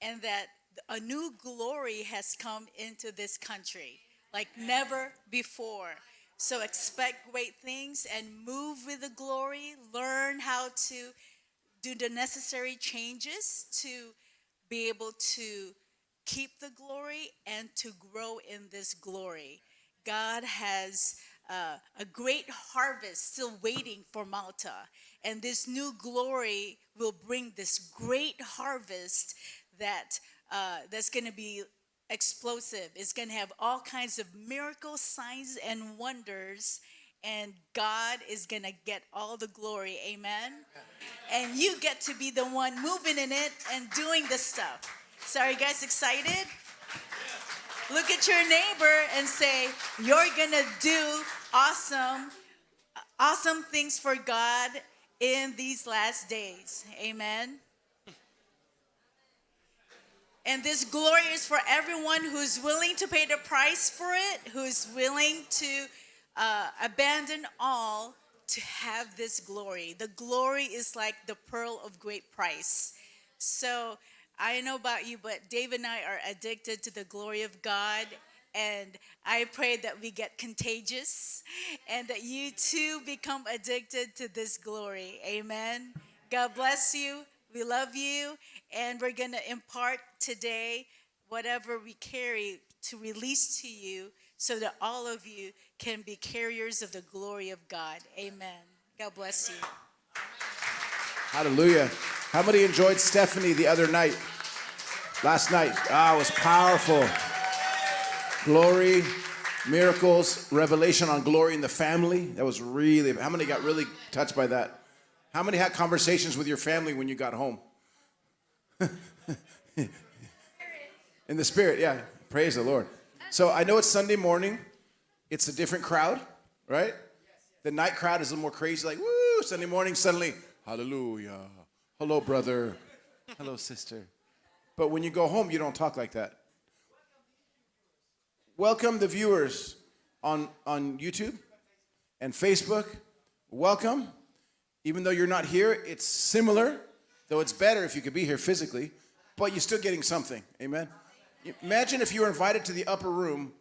and that a new glory has come into this country like never before. So expect great things and move with the glory. Learn how to do the necessary changes to be able to keep the glory and to grow in this glory. God has a great harvest still waiting for Malta. And this new glory will bring this great harvest that's going to be explosive. It's going to have all kinds of miracles, signs, and wonders. And God is going to get all the glory. Amen? And you get to be the one moving in it and doing the stuff. So are you guys excited? Look at your neighbor and say, you're going to do awesome things for God in these last days. Amen. And this glory is for everyone who's willing to pay the price for it, who's willing to abandon all to have this glory. The glory is like the pearl of great price. So I don't know about you, but Dave and I are addicted to the glory of God. And I pray that we get contagious and that you too become addicted to this glory. Amen. God bless you. We love you. And we're going to impart today whatever we carry to release to you so that all of you can be carriers of the glory of God. Amen. God bless you. Hallelujah. How many enjoyed Stephanie the other night? Last night. It was powerful. Glory, miracles, revelation on glory in the family. That was really, how many got really touched by that? How many had conversations with your family when you got home? In the spirit, yeah. Praise the Lord. So I know it's Sunday morning. It's a different crowd, right? The night crowd is a little more crazy, like, woo, Sunday morning, suddenly, hallelujah. Hello, brother. Hello, sister. But when you go home, you don't talk like that. Welcome the viewers on YouTube and Facebook. Welcome. Even though you're not here, it's similar, though it's better if you could be here physically, but you're still getting something. Amen. Imagine if you were invited to the upper room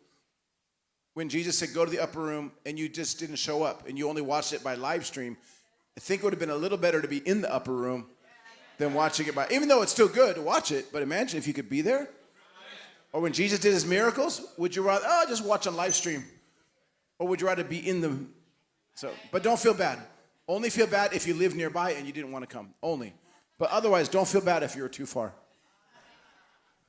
when Jesus said, go to the upper room, and you just didn't show up, and you only watched it by live stream. I think it would have been a little better to be in the upper room than watching it by, even though it's still good to watch it, but imagine if you could be there. Or when Jesus did his miracles, would you rather, just watch on live stream? Or would you rather be in the, but don't feel bad. Only feel bad if you live nearby and you didn't want to come, only. But otherwise, don't feel bad if you're too far.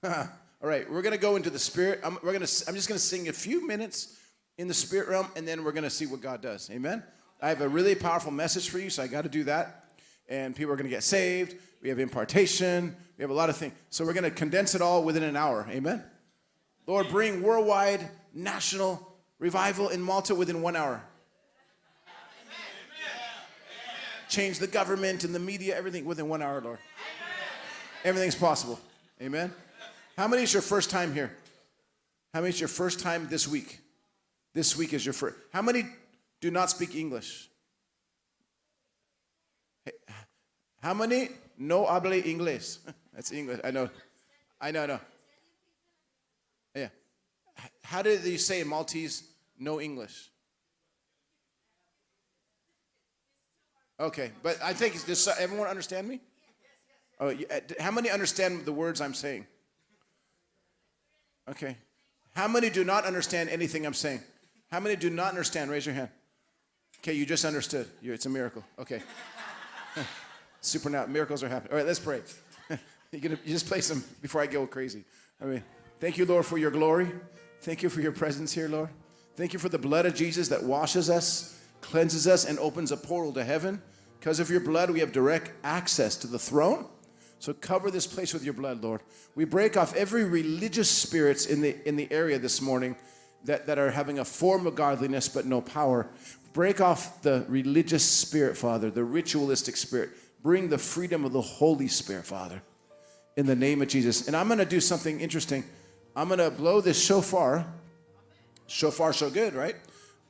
All right, we're going to go into the spirit. I'm just going to sing a few minutes in the spirit realm, and then we're going to see what God does. Amen? I have a really powerful message for you, so I got to do that. And people are going to get saved. We have impartation. We have a lot of things. So we're going to condense it all within an hour. Amen? Lord, bring worldwide, national revival in Malta within 1 hour. Change the government and the media, everything within 1 hour, Lord. Everything's possible. Amen? How many is your first time here? How many is your first time this week? This week is your first. How many do not speak English? How many no habla inglés? That's English. I know. Yeah. How did you say in Maltese, no English? Okay, but I think, does everyone understand me? Oh, how many understand the words I'm saying? Okay. How many do not understand anything I'm saying? How many do not understand? Raise your hand. Okay, you just understood. It's a miracle. Okay. Supernatural miracles are happening. All right, let's pray. You just play some before I go crazy. Thank you, Lord, for your glory. Thank you for your presence here, Lord. Thank you for the blood of Jesus that washes us, cleanses us, and opens a portal to heaven. Because of your blood, we have direct access to the throne. So cover this place with your blood, Lord. We break off every religious spirits in the area this morning that are having a form of godliness but no power. Break off the religious spirit, Father, the ritualistic spirit. Bring the freedom of the Holy Spirit, Father, in the name of Jesus. And I'm going to do something interesting. I'm going to blow this shofar. Shofar, so good, right?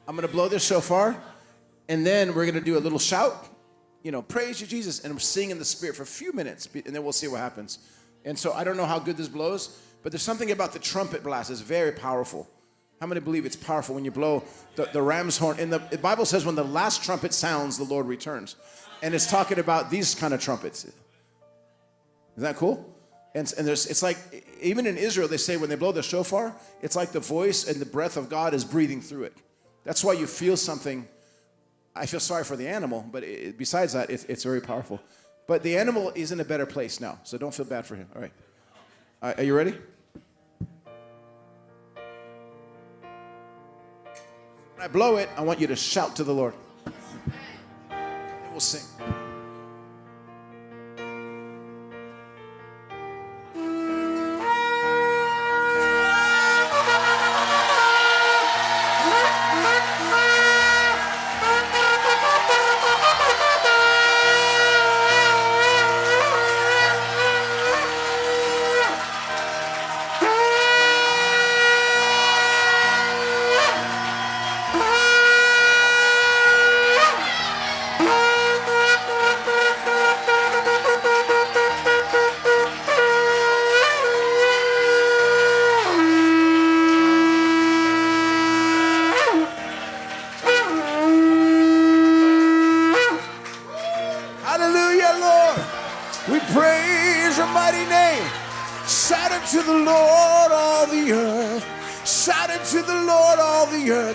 I'm going to blow this shofar, and then we're going to do a little shout. Praise you, Jesus, and sing in the Spirit for a few minutes, and then we'll see what happens. And so I don't know how good this blows, but there's something about the trumpet blast. It's very powerful. How many believe it's powerful when you blow the ram's horn? The Bible says when the last trumpet sounds, the Lord returns. And it's talking about these kind of trumpets. Isn't that cool? And it's like, even in Israel, they say when they blow the shofar, it's like the voice and the breath of God is breathing through it. That's why you feel something. I feel sorry for the animal, but besides that, it's very powerful. But the animal is in a better place now, so don't feel bad for him. All right. Are you ready? When I blow it, I want you to shout to the Lord. And we'll sing.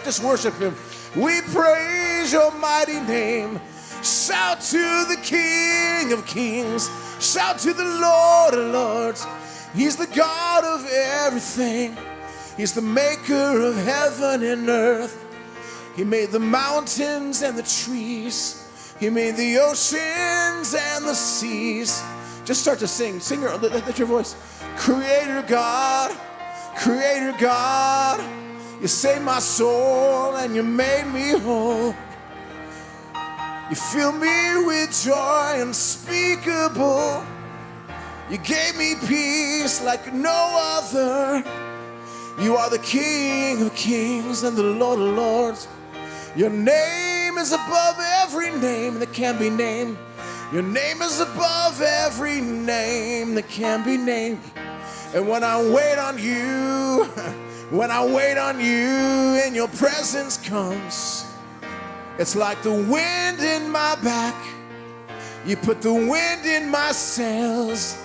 Just worship him. We praise your mighty name. Shout to the King of Kings. Shout to the Lord of Lords. He's the God of everything. He's the maker of heaven and earth. He made the mountains and the trees. He made the oceans and the seas. Just start to sing. Sing your, let your voice. Creator God, Creator God. You saved my soul and you made me whole. You fill me with joy unspeakable. You gave me peace like no other. You are the King of Kings and the Lord of Lords. Your name is above every name that can be named. Your name is above every name that can be named. And when I wait on you, when I wait on you and your presence comes, it's like the wind in my back. You put the wind in my sails.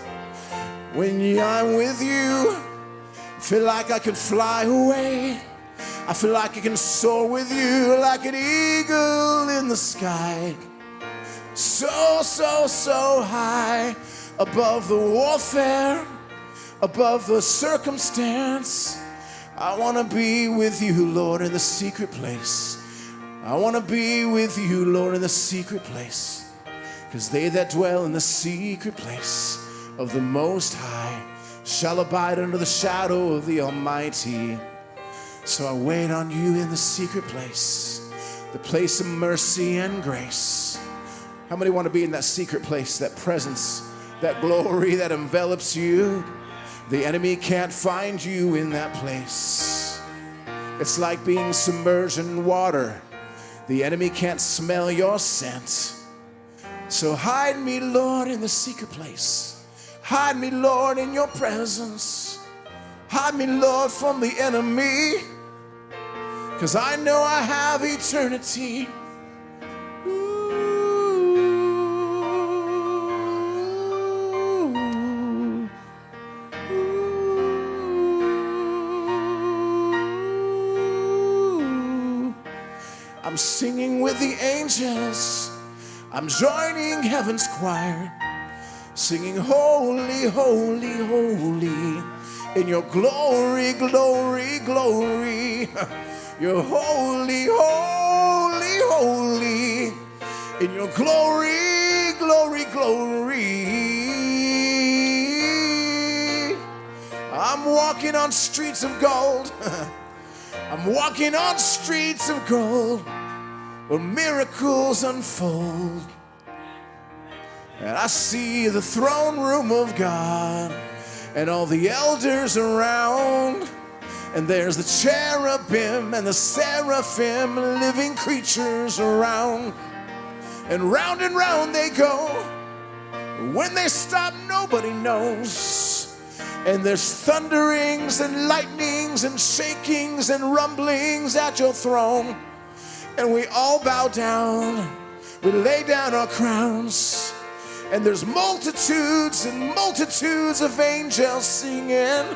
When I'm with you, I feel like I can fly away. I feel like I can soar with you like an eagle in the sky. So, so, so high above the warfare, above the circumstance. I want to be with you, Lord, in the secret place. I want to be with you, Lord, in the secret place. Because they that dwell in the secret place of the Most High shall abide under the shadow of the Almighty. So I wait on you in the secret place, the place of mercy and grace. How many want to be in that secret place, that presence, that glory that envelops you? The enemy can't find you in that place. It's like being submerged in water. The enemy can't smell your scent. So hide me, Lord, in the secret place. Hide me, Lord, in your presence. Hide me, Lord, from the enemy. 'Cause I know I have eternity. I'm singing with the angels. I'm joining heaven's choir, singing holy, holy, holy, in your glory, glory, glory. You're holy, holy, holy, in your glory, glory, glory. I'm walking on streets of gold. I'm walking on streets of gold where miracles unfold. And I see the throne room of God and all the elders around. And there's the cherubim and the seraphim, living creatures around. And round they go. When they stop, nobody knows. And there's thunderings and lightnings and shakings and rumblings at your throne. And we all bow down. We lay down our crowns. And there's multitudes and multitudes of angels singing,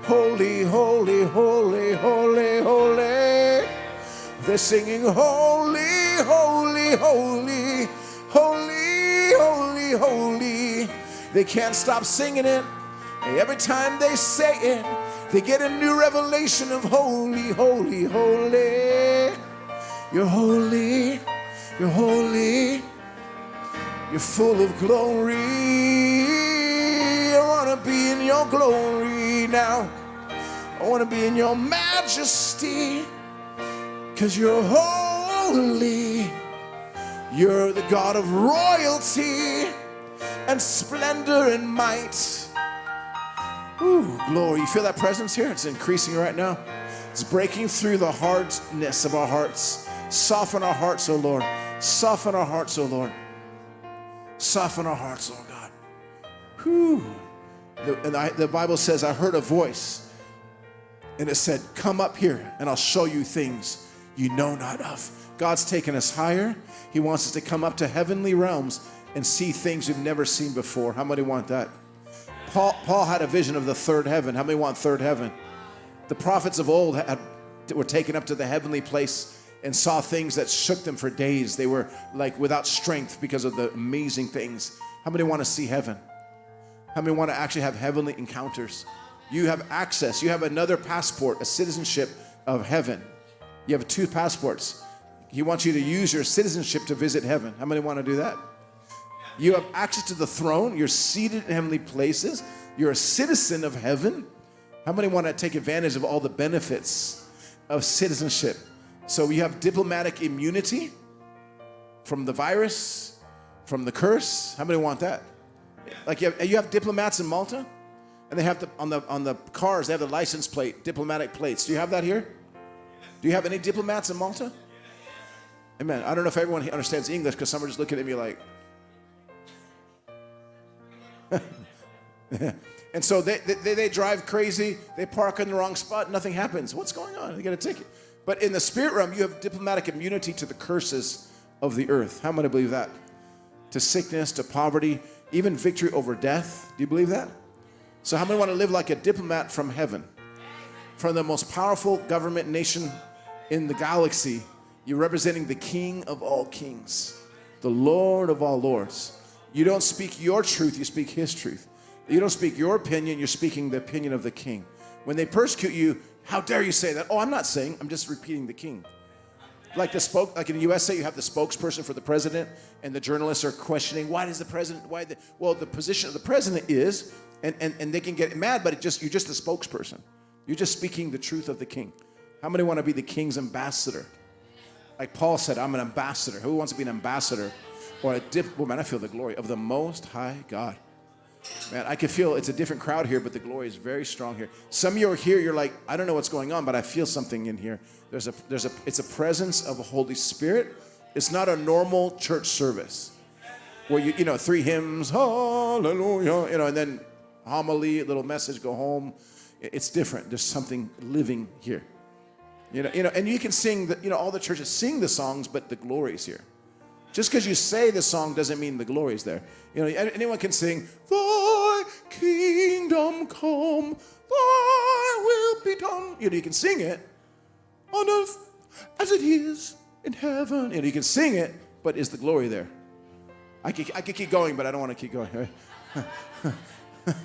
holy, holy, holy, holy, holy. They're singing, holy, holy, holy, holy, holy, holy. They can't stop singing it. Every time they say it, they get a new revelation of holy, holy, holy. You're holy, you're holy. You're full of glory. I want to be in your glory now. I want to be in your majesty. Because you're holy. You're the God of royalty and splendor and might. Ooh, glory. You feel that presence here? It's increasing right now. It's breaking through the hardness of our hearts. Soften our hearts, O Lord. Soften our hearts, O Lord. Soften our hearts, Lord God. Whew. The Bible says, I heard a voice, and it said, come up here, and I'll show you things you know not of. God's taken us higher. He wants us to come up to heavenly realms and see things we've never seen before. How many want that? Paul had a vision of the third heaven. How many want third heaven? The prophets of old were taken up to the heavenly place and saw things that shook them for days. They were like without strength because of the amazing things. How many want to see heaven? How many want to actually have heavenly encounters? You have access. You have another passport, a citizenship of heaven. You have 2 passports. He wants you to use your citizenship to visit heaven. How many want to do that? You have access to the throne. You're seated in heavenly places. You're a citizen of heaven. How many want to take advantage of all the benefits of citizenship? So you have diplomatic immunity from the virus, from the curse. How many want that? Like you have diplomats in Malta, and they have on the cars they have the license plate, diplomatic plates. Do you have that here? Do you have any diplomats in Malta? Amen. I don't know if everyone understands English because some are just looking at me like. And so they drive crazy. They park in the wrong spot. Nothing happens. What's going on? They get a ticket. But in the spirit realm, you have diplomatic immunity to the curses of the earth. How many believe that? To sickness, to poverty, even victory over death. Do you believe that? So how many want to live like a diplomat from heaven? From the most powerful government nation in the galaxy, you're representing the King of all kings, the Lord of all lords. You don't speak your truth, you speak his truth. You don't speak your opinion, you're speaking the opinion of the king. When they persecute you, how dare you say that? Oh, I'm not saying, I'm just repeating the king. Like in the USA, you have the spokesperson for the president, and the journalists are questioning, why does the president, well, the position of the president is, and they can get mad, but you're just the spokesperson. You're just speaking the truth of the king. How many want to be the king's ambassador? Like Paul said, I'm an ambassador. Who wants to be an ambassador? Or well, man, I feel the glory of the Most High God. Man, I can feel it's a different crowd here, but the glory is very strong here. Some of you are here, you're like, I don't know what's going on, but I feel something in here. It's a presence of the Holy Spirit. It's not a normal church service where you know, 3 hymns, hallelujah, you know, and then homily, a little message, go home. It's different. There's something living here. You know, and you can sing, all the churches sing the songs, but the glory is here. Just because you say the song doesn't mean the glory is there. You know, anyone can sing, Thy kingdom come, Thy will be done. You know, you can sing it on earth as it is in heaven. You know, you can sing it, but is the glory there? I could keep going, but I don't want to keep going. Right?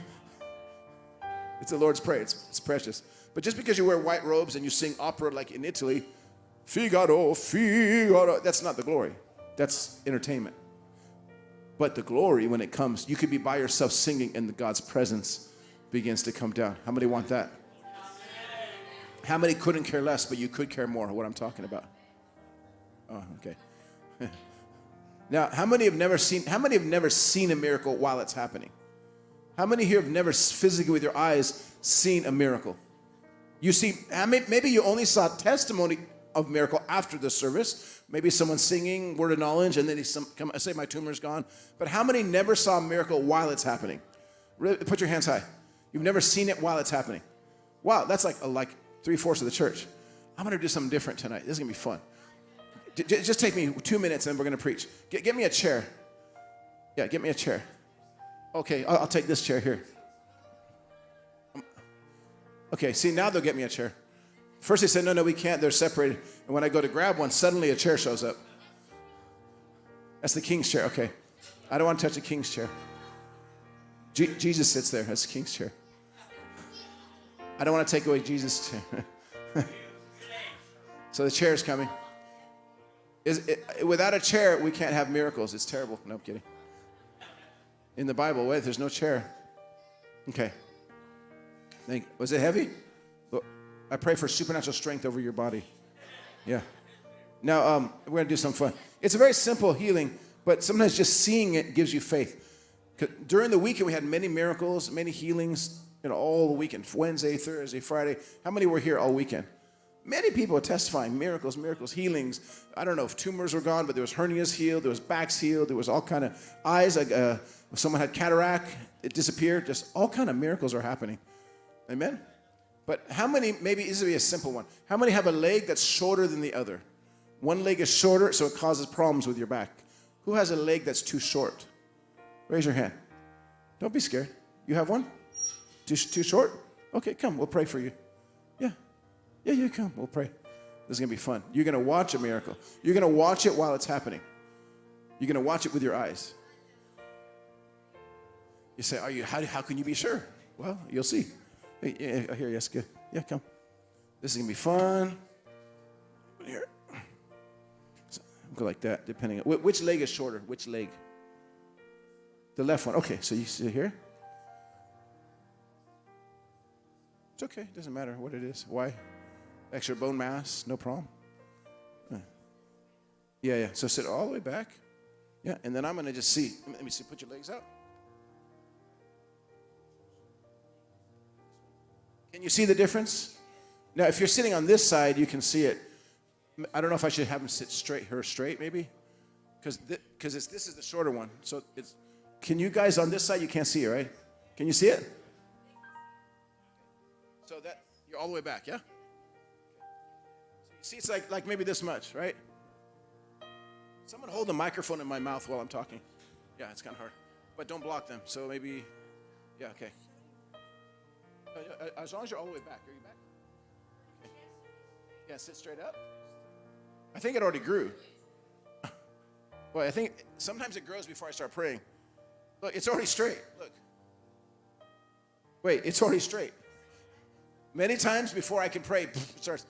It's the Lord's Prayer. It's precious. But just because you wear white robes and you sing opera like in Italy, Figaro, Figaro, that's not the glory. That's entertainment. But the glory, when it comes, you could be by yourself singing and God's presence begins to come down. How many want that? How many couldn't care less, but you could care more, what I'm talking about? Oh, okay. Now, how many have never seen a miracle while it's happening? How many here have never physically with your eyes seen a miracle? You see, maybe you only saw testimony of miracle after the service. Maybe someone singing word of knowledge and then they come say my tumor's gone. But how many never saw a miracle while it's happening? Put your hands high. You've never seen it while it's happening. Wow, that's like 3/4 of the church. I'm going to do something different tonight. This is going to be fun. Just take me 2 minutes and we're going to preach. Get me a chair. Yeah, get me a chair. Okay, I'll take this chair here. Okay, see, now they'll get me a chair. First they said, no, we can't. They're separated. And when I go to grab one, suddenly a chair shows up. That's the king's chair. Okay. I don't want to touch the king's chair. Jesus sits there. That's the king's chair. I don't want to take away Jesus' chair. So the chair is coming. Without a chair, we can't have miracles. It's terrible. No, I'm kidding. In the Bible, wait, there's no chair. Okay. Was it heavy? I pray for supernatural strength over your body. Yeah. Now, we're going to do some fun. It's a very simple healing, but sometimes just seeing it gives you faith. During the weekend, we had many miracles, many healings, all the weekend. Wednesday, Thursday, Friday. How many were here all weekend? Many people are testifying, miracles, healings. I don't know if tumors were gone, but there was hernias healed, there was backs healed, there was all kind of eyes, like someone had cataract, it disappeared. Just all kind of miracles are happening. Amen? But how many, maybe this will be a simple one. How many have a leg that's shorter than the other? One leg is shorter, so it causes problems with your back. Who has a leg that's too short? Raise your hand. Don't be scared. You have one? Too short? Okay, come. We'll pray for you. Yeah. Yeah, you come. We'll pray. This is going to be fun. You're going to watch a miracle. You're going to watch it while it's happening. You're going to watch it with your eyes. You say, how can you be sure? Well, you'll see. Hey, yeah, here, yes, good. Yeah, come. This is going to be fun. Here. So, go like that, depending on which leg is shorter. Which leg? The left one. Okay, so you see here. It's okay. It doesn't matter what it is. Why? Extra bone mass, no problem. Yeah. So sit all the way back. Yeah, and then I'm going to just see. Let me see. Put your legs out. Can you see the difference? Now, if you're sitting on this side, you can see it. I don't know if I should have him sit straight, maybe, because this is the shorter one. So it's. Can you guys on this side? You can't see it, right? Can you see it? So that you're all the way back, yeah. So you see, it's like maybe this much, right? Someone hold the microphone in my mouth while I'm talking. Yeah, it's kind of hard, but don't block them. So maybe, yeah, okay. As long as you're all the way back. Are you back? Okay. Yeah, sit straight up. I think it already grew. Well, I think sometimes it grows before I start praying. Look, it's already straight. Look. Wait, it's already straight. Many times before I can pray, it starts.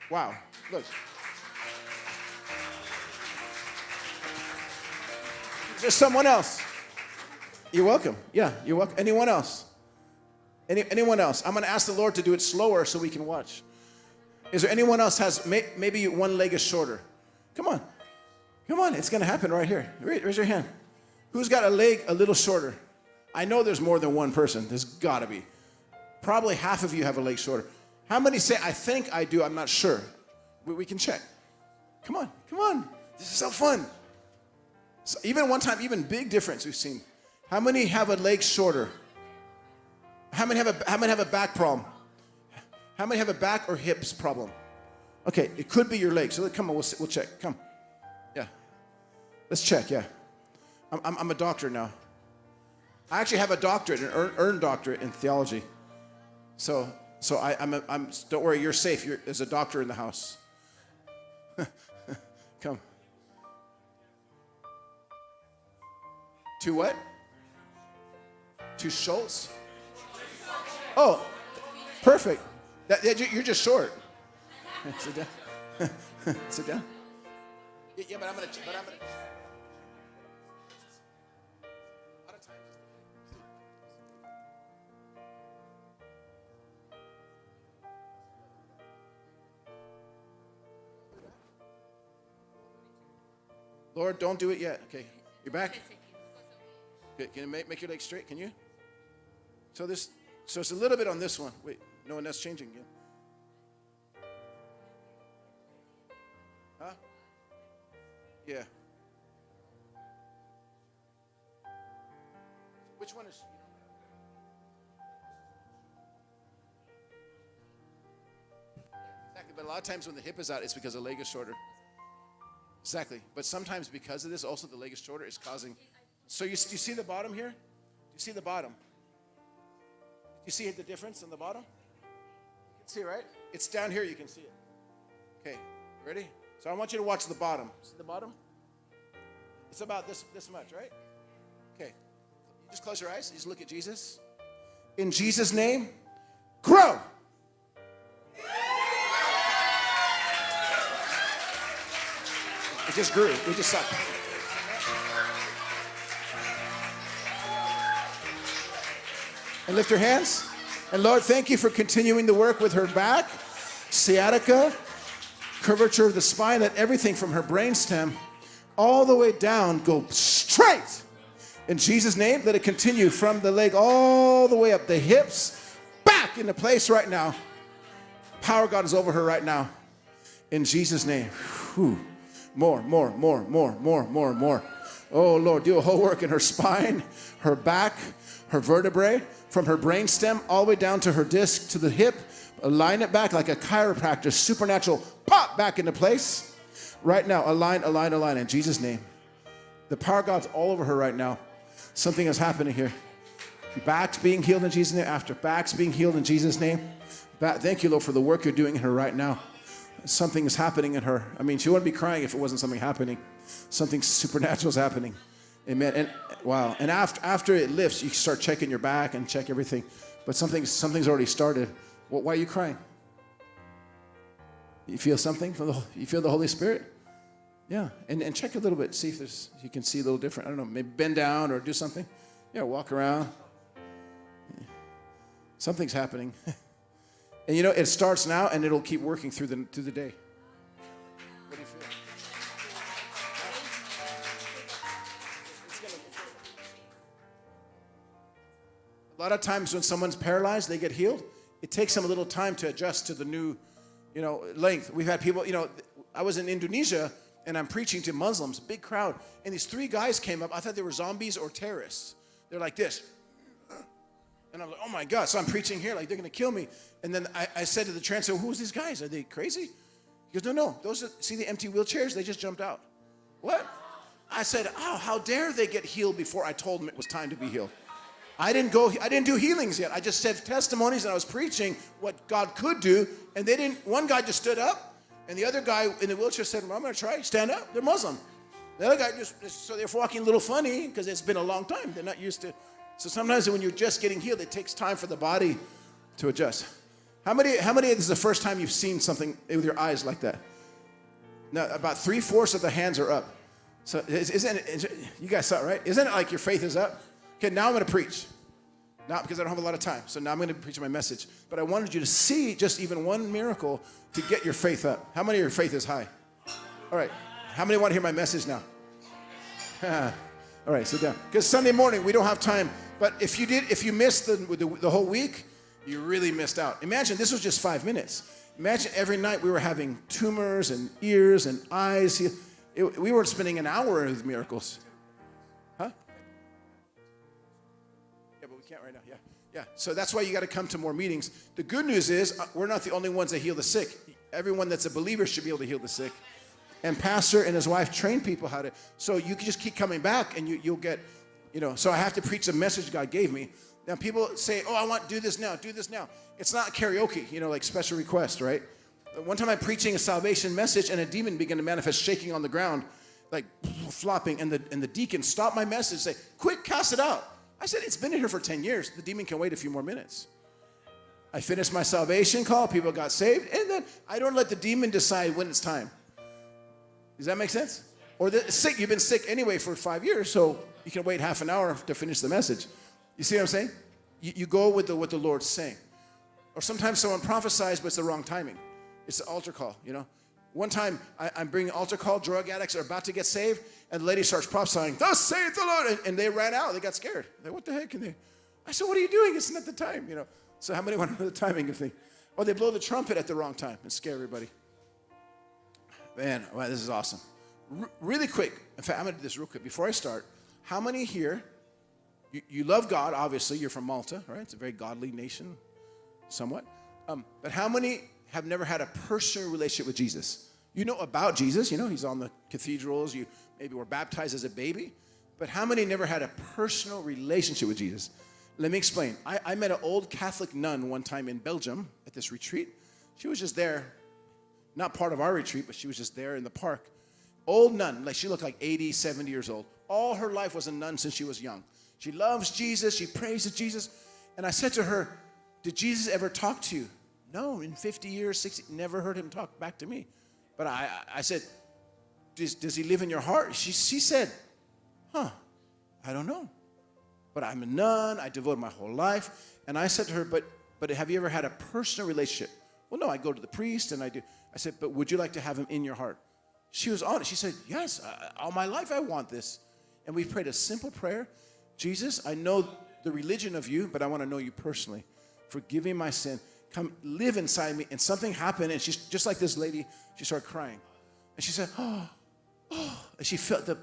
Wow, look. There's someone else. You're welcome. Yeah, you're welcome. Anyone else? Anyone else? I'm going to ask the Lord to do it slower so we can watch. Is there anyone else has maybe one leg is shorter? Come on. Come on. It's going to happen right here. Raise your hand. Who's got a leg a little shorter? I know there's more than one person. There's got to be. Probably half of you have a leg shorter. How many say, I think I do? I'm not sure. We can check. Come on. Come on. This is so fun. So even one time, even big difference we've seen. How many have a leg shorter? How many have a back problem? How many have a back or hips problem? Okay, it could be your leg. So come on, we'll check. Come. Yeah. Let's check, yeah. I'm a doctor now. I actually have a doctorate, an earned doctorate in theology. So I'm don't worry, you're safe. There's a doctor in the house. Come. To what? To Schultz? Oh, perfect. You're just short. Sit down. Sit down. Yeah, but I'm gonna. Lord, don't do it yet. Okay, you're back. Okay, can you make your legs straight? Can you? So it's a little bit on this one. Wait, no, and that's changing again. Huh? Yeah. Which one is? lot of times when the hip is out, it's because the leg is shorter. Exactly. But sometimes because of this, also the leg is shorter, is causing. So you see the bottom here? You see the bottom? You see the difference on the bottom? You can see it, right? It's down here, you can see it. Okay, ready? So I want you to watch the bottom. See the bottom? It's about this much, right? Okay. You just close your eyes. You just look at Jesus. In Jesus' name, grow. It just grew. We just sucked. And lift your hands. And Lord, thank you for continuing the work with her back, sciatica, curvature of the spine, that everything from her brainstem all the way down go straight. In Jesus' name, let it continue from the leg all the way up the hips, back into place right now. Power of God is over her right now. In Jesus' name. Whew. More. Oh, Lord, do a whole work in her spine, her back, her vertebrae, from her brainstem all the way down to her disc, to the hip. Align it back like a chiropractor, supernatural, pop back into place. Right now, align in Jesus' name. The power of God's all over her right now. Something is happening here. Back's being healed in Jesus' name. After back's being healed in Jesus' name. Thank you, Lord, for the work you're doing in her right now. Something is happening in her. I mean, she wouldn't be crying if it wasn't something happening. Something supernatural is happening. Amen. And wow. And after it lifts, you start checking your back and check everything. But something's already started. Why are you crying? You feel something you feel the Holy Spirit? Yeah. And check a little bit. See if you can see a little different. I don't know. Maybe bend down or do something. Yeah. Walk around. Something's happening. And you know, it starts now and it'll keep working through the day. What do you feel? A lot of times when someone's paralyzed, they get healed. It takes them a little time to adjust to the new, length. We've had people, I was in Indonesia and I'm preaching to Muslims, big crowd. And these 3 guys came up. I thought they were zombies or terrorists. They're like this. And I'm like, oh my God. So I'm preaching here like they're going to kill me. And then I said to the translator, who's these guys? Are they crazy? He goes, no. See the empty wheelchairs? They just jumped out. What? I said, oh, how dare they get healed before I told them it was time to be healed. I didn't do healings yet. I just said testimonies and I was preaching what God could do. And they didn't, one guy just stood up and the other guy in the wheelchair said, well, I'm going to try. Stand up. They're Muslim. The other guy so they're walking a little funny because it's been a long time. They're not used to. So sometimes when you're just getting healed, it takes time for the body to adjust. How many this is the first time you've seen something with your eyes like that? Now, about 3/4 of the hands are up. So you guys saw it, right? Isn't it like your faith is up? Okay, now I'm going to preach. Not because I don't have a lot of time. So now I'm going to preach my message. But I wanted you to see just even one miracle to get your faith up. How many of your faith is high? All right. How many want to hear my message now? All right, sit down. Because Sunday morning, we don't have time. But if you missed the whole week, you really missed out. Imagine this was just 5 minutes. Imagine every night we were having tumors and ears and eyes. We were spending an hour with miracles. Huh? Yeah, but we can't right now. Yeah. So that's why you got to come to more meetings. The good news is we're not the only ones that heal the sick. Everyone that's a believer should be able to heal the sick. And Pastor and his wife train people how to. So you can just keep coming back and you'll get, so I have to preach the message God gave me. Now people say, oh, I want to do this now. It's not karaoke, like special request, right? One time I'm preaching a salvation message and a demon began to manifest shaking on the ground, like flopping. And the deacon stopped my message, say, quick, cast it out. I said, it's been in here for 10 years. The demon can wait a few more minutes. I finished my salvation call. People got saved. And then I don't let the demon decide when it's time. Does that make sense? Or sick, you've been sick anyway for 5 years, so you can wait half an hour to finish the message. You see what I'm saying? You go with what the Lord's saying. Or sometimes someone prophesies, but it's the wrong timing. It's the altar call, One time, I'm bringing altar call, drug addicts are about to get saved, and the lady starts prophesying, thus saith the Lord, and they ran out. They got scared. They're, what the heck? I said, what are you doing? It's not the time, So how many want to know the timing of things? Or they blow the trumpet at the wrong time and scare everybody. Man, wow, this is awesome. Really quick. In fact, I'm going to do this real quick. Before I start, how many here, you love God, obviously. You're from Malta, right? It's a very godly nation, somewhat. But how many have never had a personal relationship with Jesus. You know about Jesus, you know, he's on the cathedrals, you maybe were baptized as a baby, but how many never had a personal relationship with Jesus? Let me explain. I met an old Catholic nun one time in Belgium at this retreat. She was just there, not part of our retreat, but she was just there in the park. Old nun, like she looked like 80, 70 years old. All her life was a nun since she was young. She loves Jesus, she prays to Jesus. And I said to her, did Jesus ever talk to you? No, in 50 years, 60, never heard him talk back to me. But I said, does he live in your heart? She said, I don't know. But I'm a nun, I devote my whole life. And I said to her, but have you ever had a personal relationship? Well, no, I go to the priest and I do. I said, but would you like to have him in your heart? She was honest. She said, yes, all my life I want this. And we prayed a simple prayer. Jesus, I know the religion of you, but I want to know you personally. Forgive me my sin. Come live inside me. And something happened, and she's just like this lady, she started crying. And she said, oh. And she felt the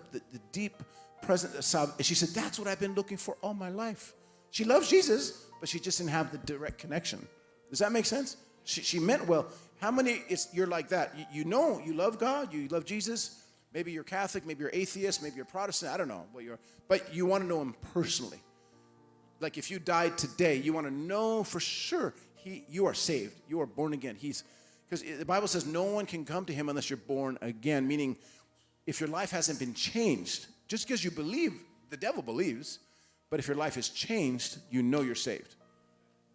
deep presence of sob. And she said, that's what I've been looking for all my life. She loves Jesus, but she just didn't have the direct connection. Does that make sense? She meant well. How many, you're like that? You know you love God, you love Jesus. Maybe you're Catholic, maybe you're atheist, maybe you're Protestant. I don't know what you are. But you want to know him personally. Like if you died today, you want to know for sure you are saved. You are born again. Because the Bible says no one can come to him unless you're born again, meaning if your life hasn't been changed, just because you believe, the devil believes, but if your life is changed, you know you're saved.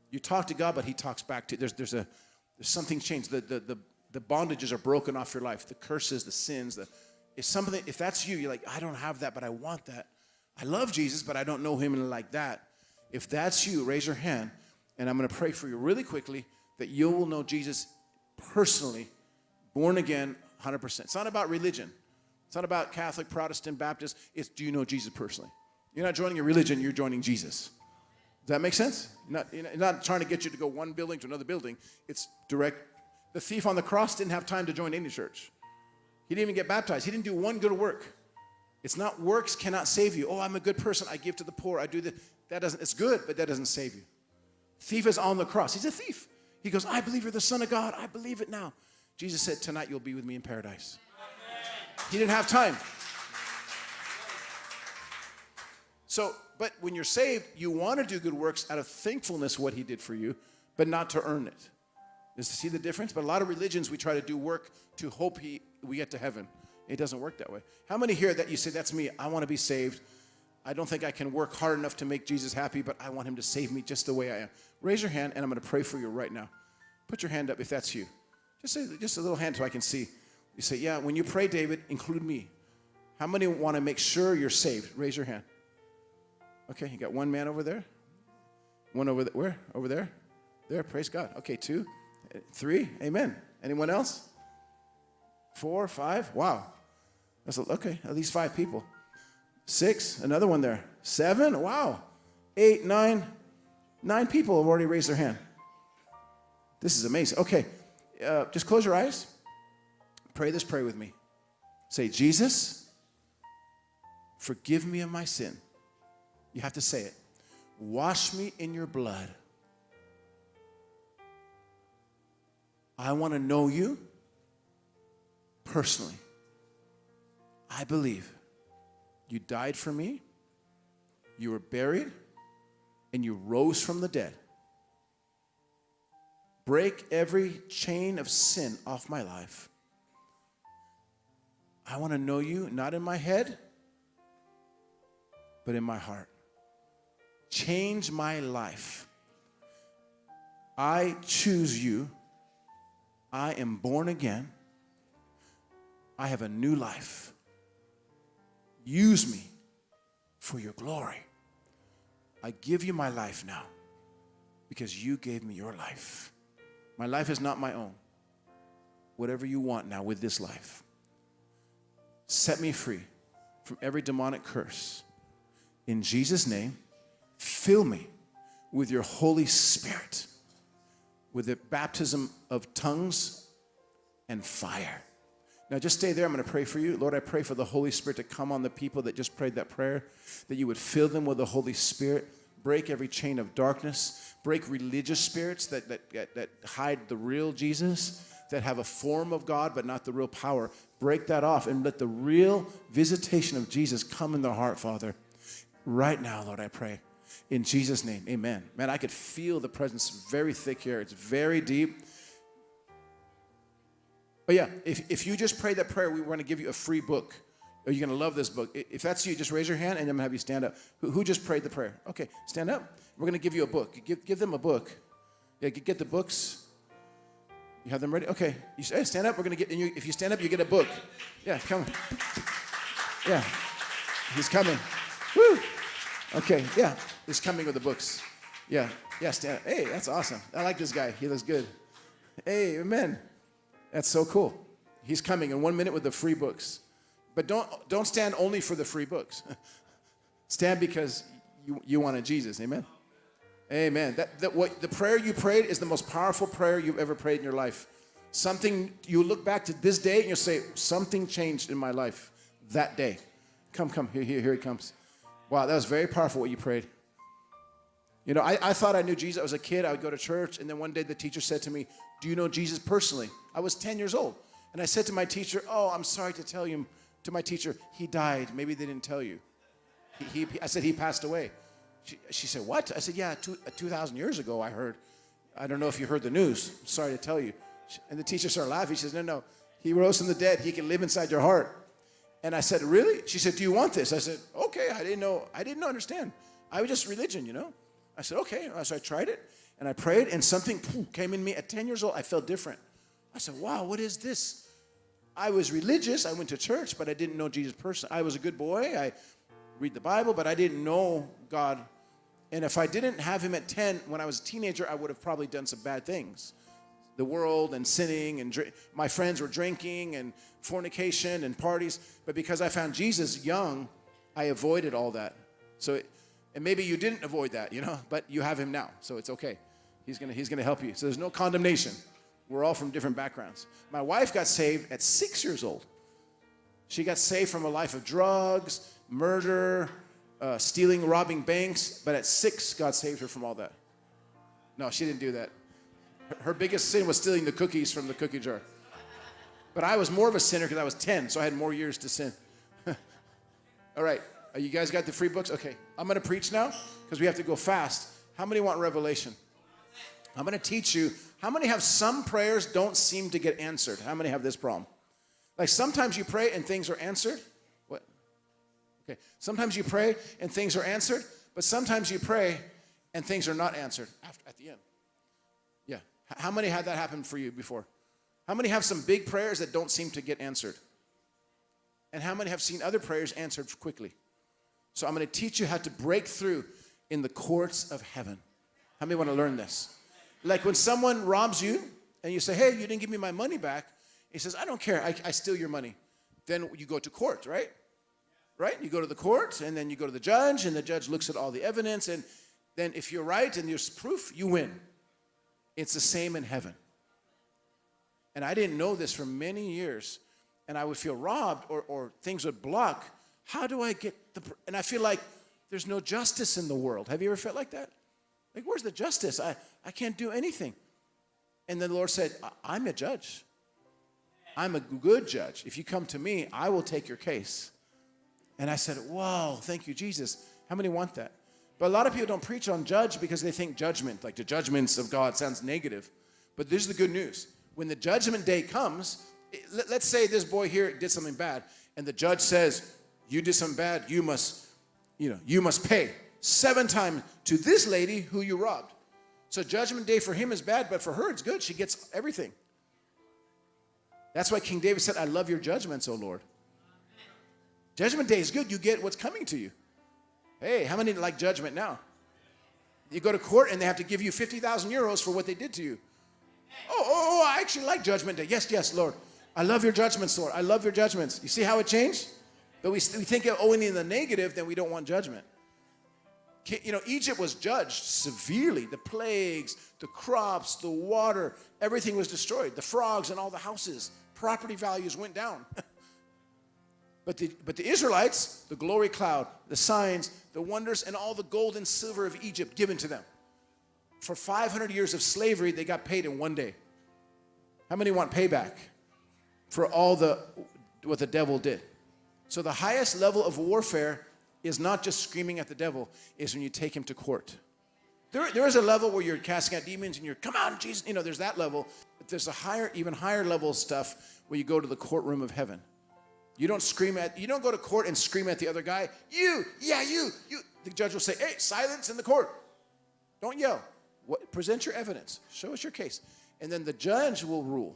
You talk to God, but he talks back to you. There's something changed. The bondages are broken off your life. The curses, the sins, if that's you, you're like, I don't have that, but I want that. I love Jesus, but I don't know him like that. If that's you, raise your hand, and I'm going to pray for you really quickly that you will know Jesus personally, born again, 100%. It's not about religion. It's not about Catholic, Protestant, Baptist. It's do you know Jesus personally? You're not joining a religion, you're joining Jesus. Does that make sense? Not trying to get you to go one building to another building. It's direct. The thief on the cross didn't have time to join any church. He didn't even get baptized. He didn't do one good work. It's not works cannot save you. Oh, I'm a good person. I give to the poor. I do this. It's good, but that doesn't save you. Thief is on the cross. He's a thief. He goes, I believe you're the Son of God. I believe it now. Jesus said, tonight you'll be with me in paradise. He didn't have time. But when you're saved, you want to do good works out of thankfulness what he did for you, but not to earn it. See the difference? But a lot of religions, we try to do work to hope we get to heaven. It doesn't work that way. How many here that you say, that's me, I want to be saved. I don't think I can work hard enough to make Jesus happy, but I want him to save me just the way I am. Raise your hand, and I'm going to pray for you right now. Put your hand up if that's you. Just a little hand so I can see. You say, yeah, when you pray, David, include me. How many want to make sure you're saved? Raise your hand. Okay, you got one man over there. One over there. Where? Over there? There, praise God. Okay, 2, 3, amen. Anyone else? 4, 5, wow. Okay, at least 5 people. 6, another one there. 7, wow. 8, 9 people have already raised their hand. This is amazing. Okay, just close your eyes. Pray this prayer with me. Say, Jesus, forgive me of my sin. You have to say it. Wash me in your blood. I want to know you personally. I believe you died for me, you were buried, and you rose from the dead. Break every chain of sin off my life. I want to know you, not in my head, but in my heart. Change my life. I choose you. I am born again. I have a new life. Use me for your glory. I give you my life now because you gave me your life. My life is not my own. Whatever you want now with this life. Set me free from every demonic curse. In Jesus' name, fill me with your Holy Spirit, with the baptism of tongues and fire. Now just stay there. I'm going to pray for you. Lord, I pray for the Holy Spirit to come on the people that just prayed that prayer, that you would fill them with the Holy Spirit, break every chain of darkness, break religious spirits that hide the real Jesus, that have a form of God but not the real power. Break that off and let the real visitation of Jesus come in their heart, Father. Right now, Lord, I pray. In Jesus' name, amen. Man, I could feel the presence very thick here. It's very deep. But yeah, if you just pray that prayer, we're going to give you a free book. You're going to love this book. If that's you, just raise your hand and I'm going to have you stand up. Who just prayed the prayer? Okay, stand up. We're going to give you a book. Give them a book. Yeah, get the books. You have them ready? Okay. Hey, stand up. We're going to get, if you stand up, you get a book. Yeah, come. Yeah, he's coming. Woo. Okay, yeah, he's coming with the books. Yeah, stand up. Hey, that's awesome. I like this guy. He looks good. Hey, amen. That's so cool. He's coming in 1 minute with the free books. But don't stand only for the free books. Stand because you wanted Jesus. Amen? Amen. What the prayer you prayed is the most powerful prayer you've ever prayed in your life. Something, you look back to this day and you'll say, something changed in my life that day. Come, here he comes. Wow, that was very powerful what you prayed. You know, I thought I knew Jesus. I was a kid. I would go to church, and then one day the teacher said to me, do you know Jesus personally? I was 10 years old. And I said to my teacher, oh, I'm sorry to tell you, to my teacher, he died. Maybe they didn't tell you. I said, he passed away. She said, what? I said, yeah, 2,000 years ago I heard. I don't know if you heard the news. I'm sorry to tell you. And the teacher started laughing. She says, no, he rose from the dead. He can live inside your heart. And I said, really? She said, do you want this? I said, okay, I didn't understand. I was just religion, you know. I said, okay. So I tried it, and I prayed, and something came in me. At 10 years old, I felt different. I said, wow, what is this? I was religious. I went to church, but I didn't know Jesus personally. I was a good boy. I read the Bible, but I didn't know God. And if I didn't have him at 10, when I was a teenager, I would have probably done some bad things. The world and sinning, and my friends were drinking and fornication and parties. But because I found Jesus young, I avoided all that. And maybe you didn't avoid that, you know, but you have him now, so it's okay. He's gonna help you. So there's no condemnation. We're all from different backgrounds. My wife got saved at 6 years old. She got saved from a life of drugs, murder, stealing, robbing banks. But at 6, God saved her from all that. No, she didn't do that. Her biggest sin was stealing the cookies from the cookie jar. But I was more of a sinner because I was 10, so I had more years to sin. All right, you guys got the free books? Okay, I'm going to preach now because we have to go fast. How many want revelation? I'm going to teach you. How many have some prayers don't seem to get answered? How many have this problem? Like sometimes you pray and things are answered. What? Okay, sometimes you pray and things are answered, but sometimes you pray and things are not answered at the end. Yeah. How many had that happen for you before? How many have some big prayers that don't seem to get answered? And how many have seen other prayers answered quickly? So I'm going to teach you how to break through in the courts of heaven. How many want to learn this? Like when someone robs you and you say, hey, you didn't give me my money back. He says, I don't care. I steal your money. Then you go to court, right? Right? You go to the court and then you go to the judge and the judge looks at all the evidence. And then if you're right and there's proof, you win. It's the same in heaven. And I didn't know this for many years. And I would feel robbed or things would block. How do I get and I feel like there's no justice in the world. Have you ever felt like that? Like, where's the justice? I can't do anything. And then the Lord said, I'm a judge. I'm a good judge. If you come to me, I will take your case. And I said, whoa, thank you, Jesus. How many want that? But a lot of people don't preach on judge because they think judgment, like the judgments of God, sounds negative. But this is the good news. When the judgment day comes, let's say this boy here did something bad, and the judge says, you did something bad, you must pay 7 times to this lady who you robbed. So judgment day for him is bad, but for her it's good. She gets everything. That's why King David said, I love your judgments, O Lord. Judgment day is good. You get what's coming to you. Hey, how many like judgment now? You go to court and they have to give you 50,000 euros for what they did to you. Oh, I actually like judgment day. Yes, Lord. I love your judgments, Lord. I love your judgments. You see how it changed? But we think only in the negative, then we don't want judgment. You know, Egypt was judged severely. The plagues, the crops, the water, everything was destroyed. The frogs and all the houses, property values went down. But the Israelites, the glory cloud, the signs, the wonders and all the gold and silver of Egypt given to them. For 500 years of slavery, they got paid in one day. How many want payback for all what the devil did? So the highest level of warfare is not just screaming at the devil, is when you take him to court. There is a level where you're casting out demons and you're, come on, Jesus. There's that level. But there's a even higher level of stuff where you go to the courtroom of heaven. You don't go to court and scream at the other guy. You. The judge will say, hey, silence in the court. Don't yell. Present your evidence. Show us your case. And then the judge will rule.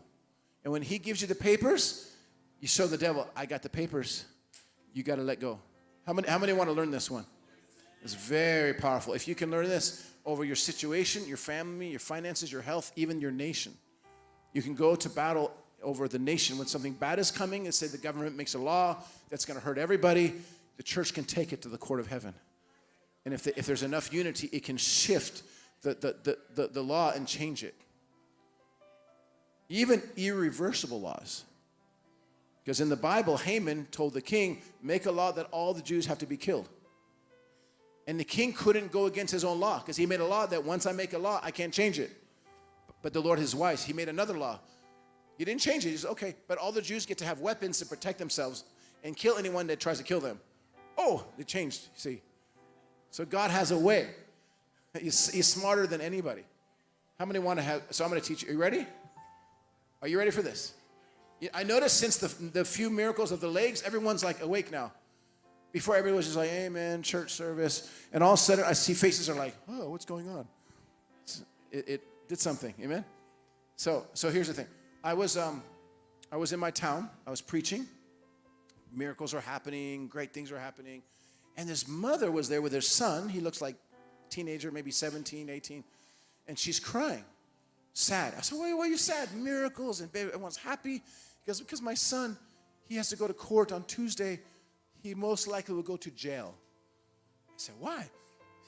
And when he gives you the papers, you show the devil, I got the papers. You got to let go. How many want to learn this one? It's very powerful. If you can learn this over your situation, your family, your finances, your health, even your nation. You can go to battle over the nation when something bad is coming and say the government makes a law that's going to hurt everybody. The church can take it to the court of heaven. And if there's enough unity, it can shift the law and change it. Even irreversible laws. Because in the Bible, Haman told the king, make a law that all the Jews have to be killed. And the king couldn't go against his own law because he made a law that once I make a law, I can't change it. But the Lord is wise. He made another law. He didn't change it. He said, okay, but all the Jews get to have weapons to protect themselves and kill anyone that tries to kill them. Oh, they changed, see. So God has a way. He's smarter than anybody. How many want to have, so I'm going to teach you. Are you ready? Are you ready for this? I noticed since the few miracles of the legs, everyone's like awake now. Before everyone was just like, amen, church service. And all of a sudden I see faces are like, oh, what's going on? It did something, amen? So here's the thing. I was in my town. I was preaching. Miracles are happening. Great things are happening. And this mother was there with her son. He looks like a teenager, maybe 17, 18. And she's crying, sad. I said, why are you sad? Miracles and baby, everyone's happy. Because my son, he has to go to court on Tuesday. He most likely will go to jail. I said, why?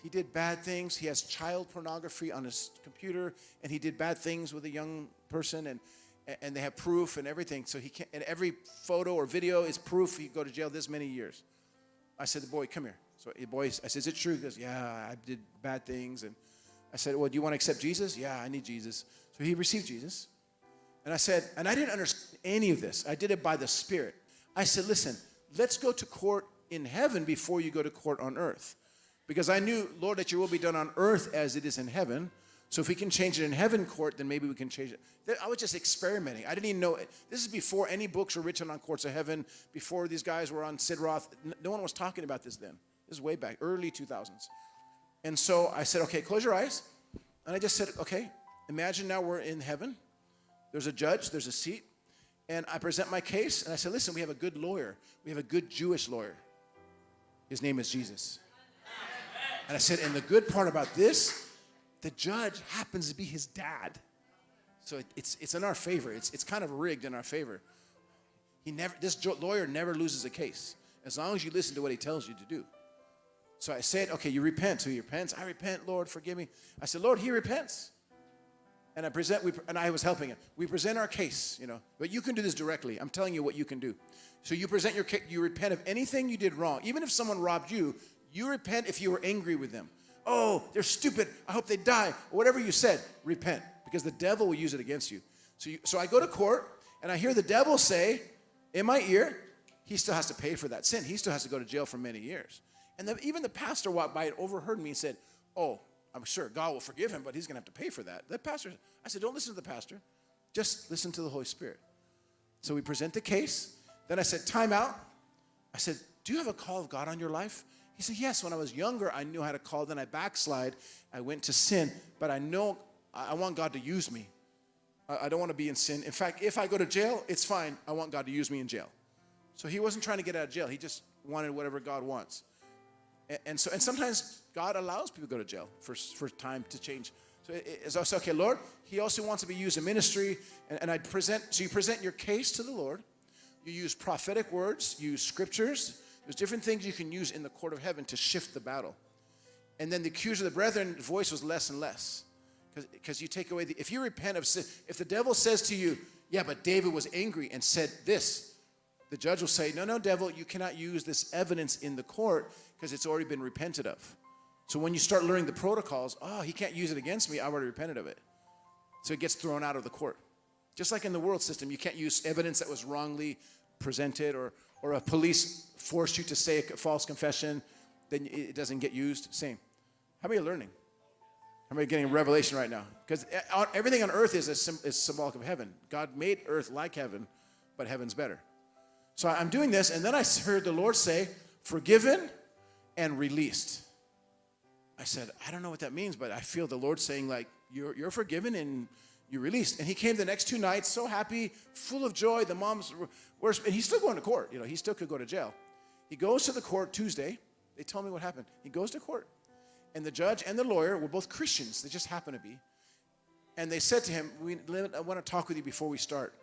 He did bad things. He has child pornography on his computer, and he did bad things with a young person, and they have proof and everything. So he can't, and every photo or video is proof he go to jail this many years. I said, boy, come here. So the boy, I said, is it true? He goes, yeah, I did bad things. And I said, well, do you want to accept Jesus? Yeah, I need Jesus. So he received Jesus. And I said, and I didn't understand any of this. I did it by the Spirit. I said, listen, let's go to court in heaven before you go to court on earth. Because I knew, Lord, that your will be done on earth as it is in heaven. So if we can change it in heaven court, then maybe we can change it. I was just experimenting. I didn't even know it. This is before any books were written on courts of heaven, before these guys were on Sid Roth. No one was talking about this then. This is way back, early 2000s. And so I said, okay, close your eyes. And I just said, okay, imagine now we're in heaven. There's a judge, there's a seat. And I present my case, and I said, listen, we have a good lawyer. We have a good Jewish lawyer. His name is Jesus. And I said, and the good part about this, the judge happens to be his dad. So it's in our favor. It's kind of rigged in our favor. This lawyer never loses a case, as long as you listen to what he tells you to do. So I said, okay, you repent. So he repents. I repent, Lord, forgive me. I said, Lord, he repents. And I was helping him. We present our case, but you can do this directly. I'm telling you what you can do. So you present your case, you repent of anything you did wrong. Even if someone robbed you, you repent if you were angry with them. Oh, they're stupid. I hope they die. Or whatever you said, repent, because the devil will use it against you. So I go to court, and I hear the devil say in my ear, he still has to pay for that sin. He still has to go to jail for many years. And even the pastor walked by and overheard me and said, oh, I'm sure God will forgive him, but he's going to have to pay for that. I said, don't listen to the pastor. Just listen to the Holy Spirit. So we present the case. Then I said, time out. I said, do you have a call of God on your life? He said, yes. When I was younger, I knew how to call. Then I backslide. I went to sin. But I know I want God to use me. I don't want to be in sin. In fact, if I go to jail, it's fine. I want God to use me in jail. So he wasn't trying to get out of jail. He just wanted whatever God wants. And sometimes God allows people to go to jail for time to change. So I said, okay, Lord, he also wants to be used in ministry. And so you present your case to the Lord. You use prophetic words, you use scriptures. There's different things you can use in the court of heaven to shift the battle. And then the accuser of the brethren voice was less and less. Because you take away if you repent of sin, if the devil says to you, yeah, but David was angry and said this, the judge will say, no, devil, you cannot use this evidence in the court because it's already been repented of. So when you start learning the protocols, he can't use it against me. I already repented of it. So it gets thrown out of the court. Just like in the world system, you can't use evidence that was wrongly presented, or a police forced you to say a false confession, then it doesn't get used. Same. How many are learning? How many are getting revelation right now? Because everything on earth is symbolic of heaven. God made earth like heaven, but heaven's better. So I'm doing this, and then I heard the Lord say, forgiven and released. I said, I don't know what that means, but I feel the Lord saying, like, you're forgiven and you're released. And he came the next 2 nights, so happy, full of joy. The moms were, and he's still going to court. He still could go to jail. He goes to the court Tuesday. They tell me what happened. He goes to court, and the judge and the lawyer were both Christians. They just happen to be. And they said to him, I want to talk with you before we start.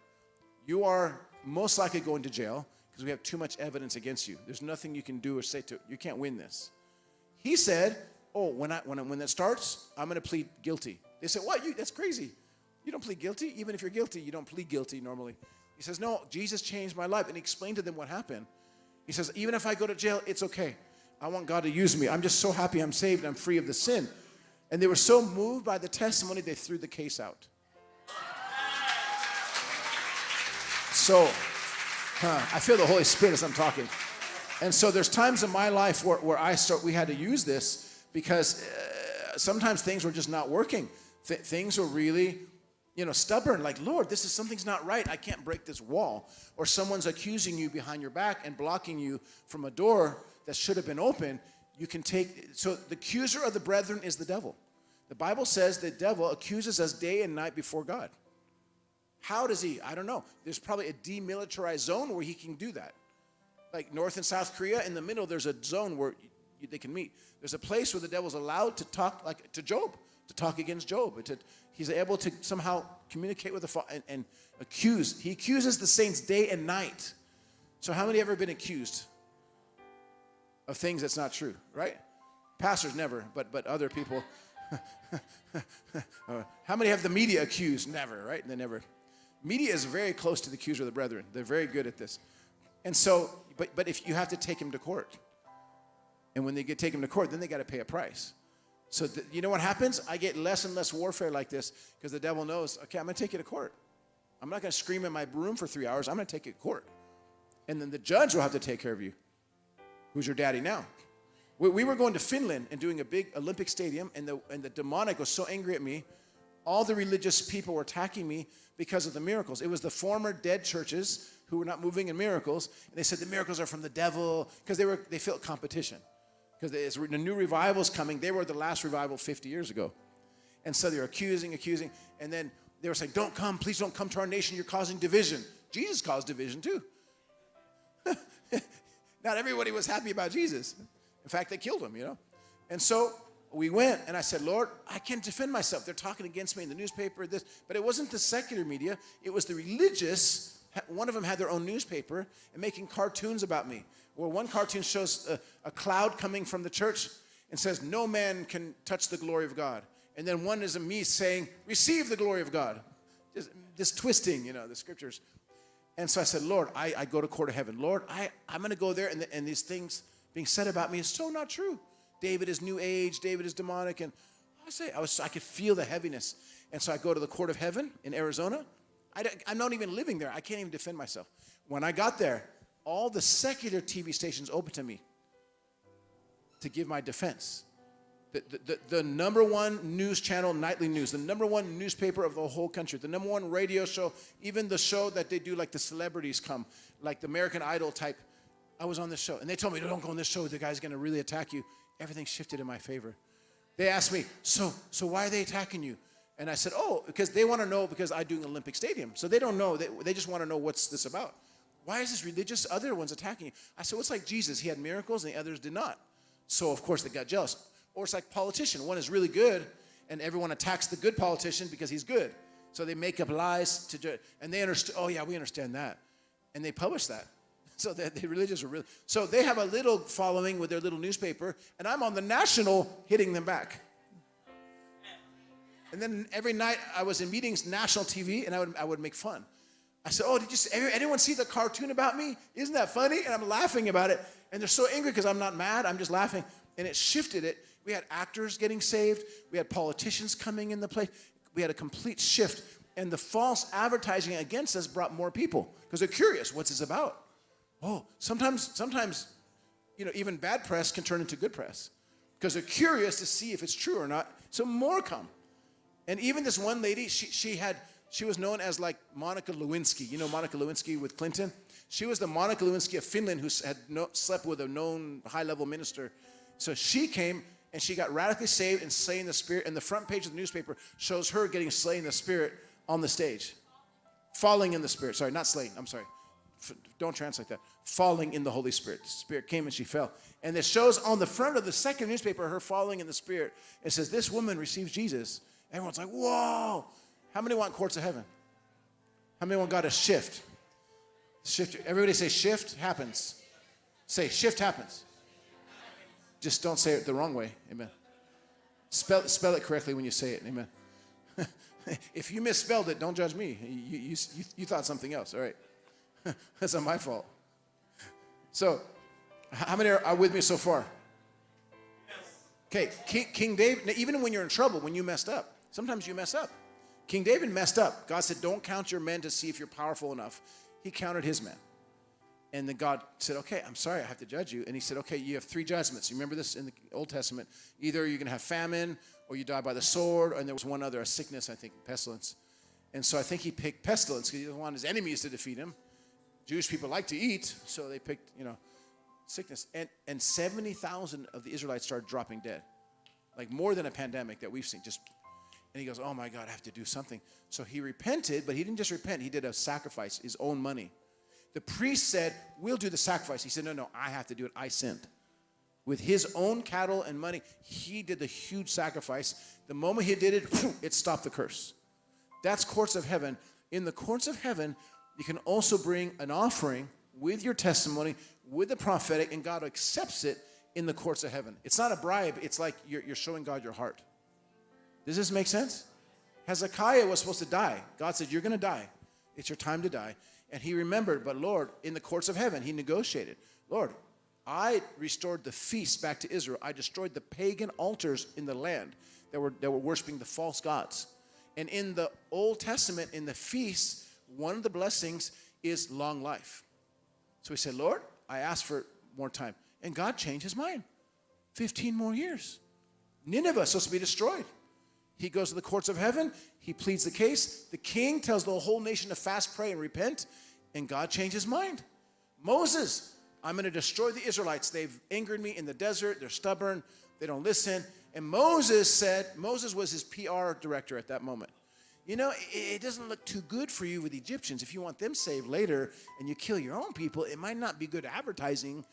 You are most likely going to jail because we have too much evidence against you. There's nothing you can do or say to it. You can't win this. He said, when that starts, I'm going to plead guilty. They said, what? That's crazy. You don't plead guilty? Even if you're guilty, you don't plead guilty normally. He says, no, Jesus changed my life. And he explained to them what happened. He says, even if I go to jail, it's okay. I want God to use me. I'm just so happy I'm saved. I'm free of the sin. And they were so moved by the testimony, they threw the case out. So, I feel the Holy Spirit as I'm talking. And so there's times in my life where we had to use this because sometimes things were just not working. Things were really, stubborn. Like, Lord, something's not right. I can't break this wall. Or someone's accusing you behind your back and blocking you from a door that should have been open. So the accuser of the brethren is the devil. The Bible says the devil accuses us day and night before God. How does he? I don't know. There's probably a demilitarized zone where he can do that. Like North and South Korea, in the middle, there's a zone where they can meet. There's a place where the devil's allowed to talk, like to Job, to talk against Job. He's able to somehow communicate with the Father and accuse. He accuses the saints day and night. So how many have ever been accused of things that's not true, right? Pastors never, but other people. How many have the media accused? Never, right? They never. Media is very close to the accuser of the brethren. They're very good at this. And so, but if you have to take him to court, and when they take him to court, then they got to pay a price. So you know what happens? I get less and less warfare like this because the devil knows, okay, I'm going to take you to court. I'm not going to scream in my room for 3 hours. I'm going to take you to court. And then the judge will have to take care of you. Who's your daddy now? We were going to Finland and doing a big Olympic stadium, and the demonic was so angry at me. All the religious people were attacking me because of the miracles. It was the former dead churches who were not moving in miracles, and they said the miracles are from the devil because they felt competition. Because the new revival's coming. They were the last revival 50 years ago. And so they were accusing, and then they were saying, don't come, please don't come to our nation, you're causing division. Jesus caused division too. Not everybody was happy about Jesus. In fact, they killed him, And so we went, and I said, Lord, I can't defend myself. They're talking against me in the newspaper, but it wasn't the secular media. It was the religious. One of them had their own newspaper and making cartoons about me. Where one cartoon shows a cloud coming from the church and says, no man can touch the glory of God. And then one is me saying, receive the glory of God. Just twisting, the scriptures. And so I said, Lord, I go to court of heaven. Lord, I'm going to go there, and these things being said about me is so not true. David is new age. David is demonic. And I could feel the heaviness. And so I go to the court of heaven in Arizona. I'm not even living there. I can't even defend myself. When I got there, all the secular TV stations opened to me to give my defense. The number one news channel, nightly news, the number one newspaper of the whole country, the number one radio show, even the show that they do, like the celebrities come, like the American Idol type. I was on this show, and they told me, don't go on this show. The guy's going to really attack you. Everything shifted in my favor. They asked me, so why are they attacking you? And I said, because they want to know, because I do an Olympic stadium. So they don't know. They just want to know what's this about. Why is this religious other ones attacking you? I said, well, it's like Jesus. He had miracles, and the others did not. So, of course, they got jealous. Or it's like politician. One is really good, and everyone attacks the good politician because he's good. So they make up lies and they understand, we understand that. And they publish that. So the religious are really, so they have a little following with their little newspaper, and I'm on the national hitting them back. And then every night I was in meetings, national TV, and I would make fun. I said, oh, anyone see the cartoon about me? Isn't that funny? And I'm laughing about it. And they're so angry because I'm not mad. I'm just laughing. And it shifted it. We had actors getting saved. We had politicians coming in the place. We had a complete shift. And the false advertising against us brought more people because they're curious. What's this about? Oh, sometimes, even bad press can turn into good press because they're curious to see if it's true or not. So more come. And even this one lady, she was known as like Monica Lewinsky. You know Monica Lewinsky with Clinton? She was the Monica Lewinsky of Finland who had slept with a known high-level minister. So she came and she got radically saved and slain in the Spirit. And the front page of the newspaper shows her getting slain in the Spirit on the stage. Falling in the Spirit. Sorry, not slain. I'm sorry. Don't translate that. Falling in the Holy Spirit. The Spirit came and she fell. And it shows on the front of the second newspaper her falling in the Spirit. It says, this woman receives Jesus. Everyone's like, whoa. How many want courts of heaven? How many want God to shift? Shift. Everybody say shift happens. Say shift happens. Just don't say it the wrong way. Amen. Spell it correctly when you say it. Amen. If you misspelled it, don't judge me. You thought something else. All right. That's not my fault. So, how many are with me so far? Okay, King David, even when you're in trouble, when you messed up, sometimes you mess up. King David messed up. God said, don't count your men to see if you're powerful enough. He counted his men. And then God said, okay, I'm sorry, I have to judge you. And he said, okay, you have 3 judgments. You remember this in the Old Testament? Either you're going to have famine, or you die by the sword, and there was one other, a sickness, I think, pestilence. And so I think he picked pestilence because he didn't want his enemies to defeat him. Jewish people like to eat, so they picked, sickness. And 70,000 of the Israelites started dropping dead. Like more than a pandemic that we've seen. And he goes, oh my God, I have to do something. So he repented, but he didn't just repent. He did a sacrifice, his own money. The priest said, we'll do the sacrifice. He said, no, I have to do it. I sinned. With his own cattle and money, he did the huge sacrifice. The moment he did it, it stopped the curse. That's courts of heaven. In the courts of heaven, you can also bring an offering with your testimony, with the prophetic, and God accepts it in the courts of heaven. It's not a bribe. It's like you're showing God your heart. Does this make sense? Hezekiah was supposed to die. God said, you're going to die. It's your time to die. And he remembered, but Lord, in the courts of heaven, he negotiated. Lord, I restored the feast back to Israel. I destroyed the pagan altars in the land that were worshiping the false gods. And in the Old Testament, in the feasts, one of the blessings is long life. So he said, Lord, I asked for more time. And God changed his mind. 15 more years. Nineveh is supposed to be destroyed. He goes to the courts of heaven. He pleads the case. The king tells the whole nation to fast, pray, and repent. And God changed his mind. Moses, I'm going to destroy the Israelites. They've angered me in the desert. They're stubborn. They don't listen. And Moses was his PR director at that moment. It doesn't look too good for you with Egyptians. If you want them saved later and you kill your own people, it might not be good advertising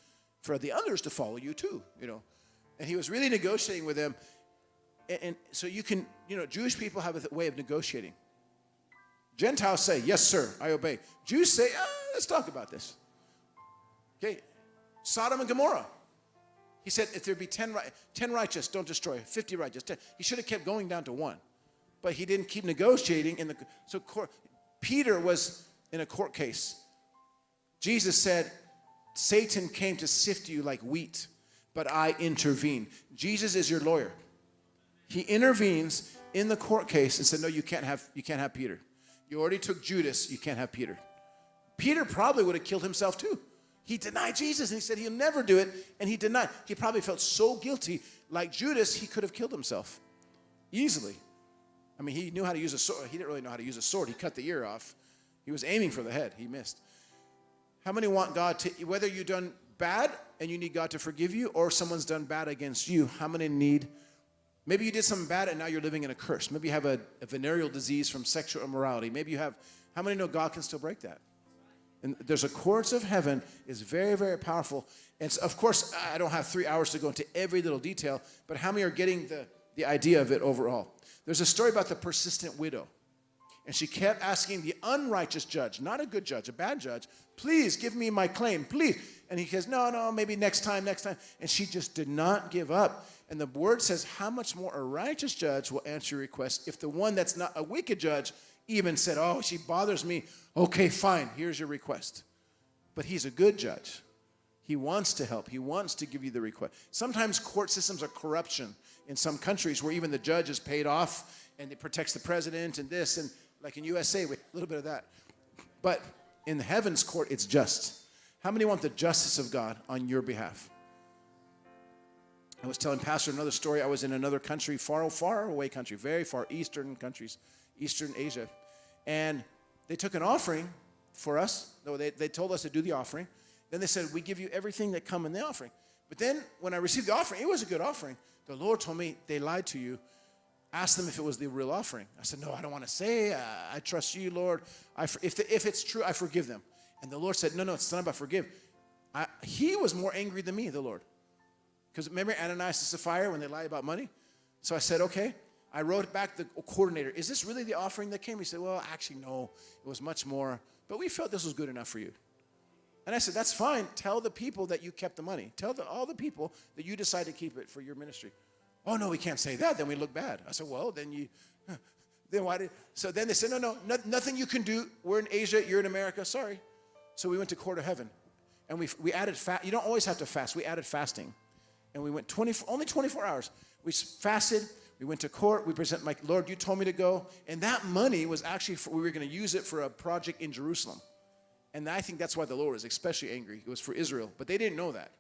for the others to follow you too, And he was really negotiating with them. And so you can, Jewish people have a way of negotiating. Gentiles say, yes, sir, I obey. Jews say, let's talk about this. Okay, Sodom and Gomorrah. He said, if there be 10 righteous, don't destroy. 50 righteous. 10. He should have kept going down to 1. But he didn't keep negotiating. Peter was in a court case. Jesus said, Satan came to sift you like wheat, but I intervened. Jesus is your lawyer. He intervenes in the court case and said, no, you can't have Peter. You already took Judas, you can't have Peter. Peter probably would have killed himself too. He denied Jesus and he said he'll never do it, and he denied. He probably felt so guilty, like Judas, he could have killed himself easily. I mean, he knew how to use a sword. He didn't really know how to use a sword. He cut the ear off. He was aiming for the head. He missed. How many want God to, whether you've done bad and you need God to forgive you, or someone's done bad against you, how many need, maybe you did something bad and now you're living in a curse. Maybe you have a venereal disease from sexual immorality. Maybe you have, how many know God can still break that? And there's a courts of heaven is very, very powerful. And so, of course, I don't have 3 hours to go into every little detail, but how many are getting the idea of it overall? There's a story about the persistent widow. And she kept asking the unrighteous judge, not a good judge, a bad judge, please give me my claim, please. And he says, no, maybe next time. And she just did not give up. And the word says, how much more a righteous judge will answer your request if the one that's not a wicked judge even said, oh, she bothers me. Okay, fine, here's your request. But he's a good judge. He wants to help. He wants to give you the request. Sometimes court systems are corruption in some countries where even the judge is paid off and it protects the president and this, and like in USA, a little bit of that. But in heaven's court, it's just. How many want the justice of God on your behalf? I was telling Pastor another story. I was in another country, far away country, very far eastern countries, Eastern Asia. And they took an offering for us. No, they told us to do the offering. Then they said, we give you everything that come in the offering. But then when I received the offering, it was a good offering. The Lord told me, they lied to you. Ask them if it was the real offering. I said, no, I don't want to say. I trust you, Lord. If it's true, I forgive them. And the Lord said, no, it's not about forgive. He was more angry than me, the Lord. Because remember Ananias and Sapphira when they lied about money? So I said, okay. I wrote back the coordinator, is this really the offering that came? He said, well, actually, no. It was much more. But we felt this was good enough for you. And I said, that's fine. Tell the people that you kept the money. Tell all the people that you decided to keep it for your ministry. Oh, no, we can't say that. Then we look bad. I said, well, then why did... So then they said, no, nothing you can do. We're in Asia. You're in America. Sorry. So we went to Court of Heaven. And we added fast. You don't always have to fast. We added fasting. And we went only 24 hours. We fasted. We went to court. We presented, like, Lord, you told me to go. And that money was actually, we were going to use it for a project in Jerusalem. And I think that's why the Lord was especially angry. It was for Israel. But they didn't know that.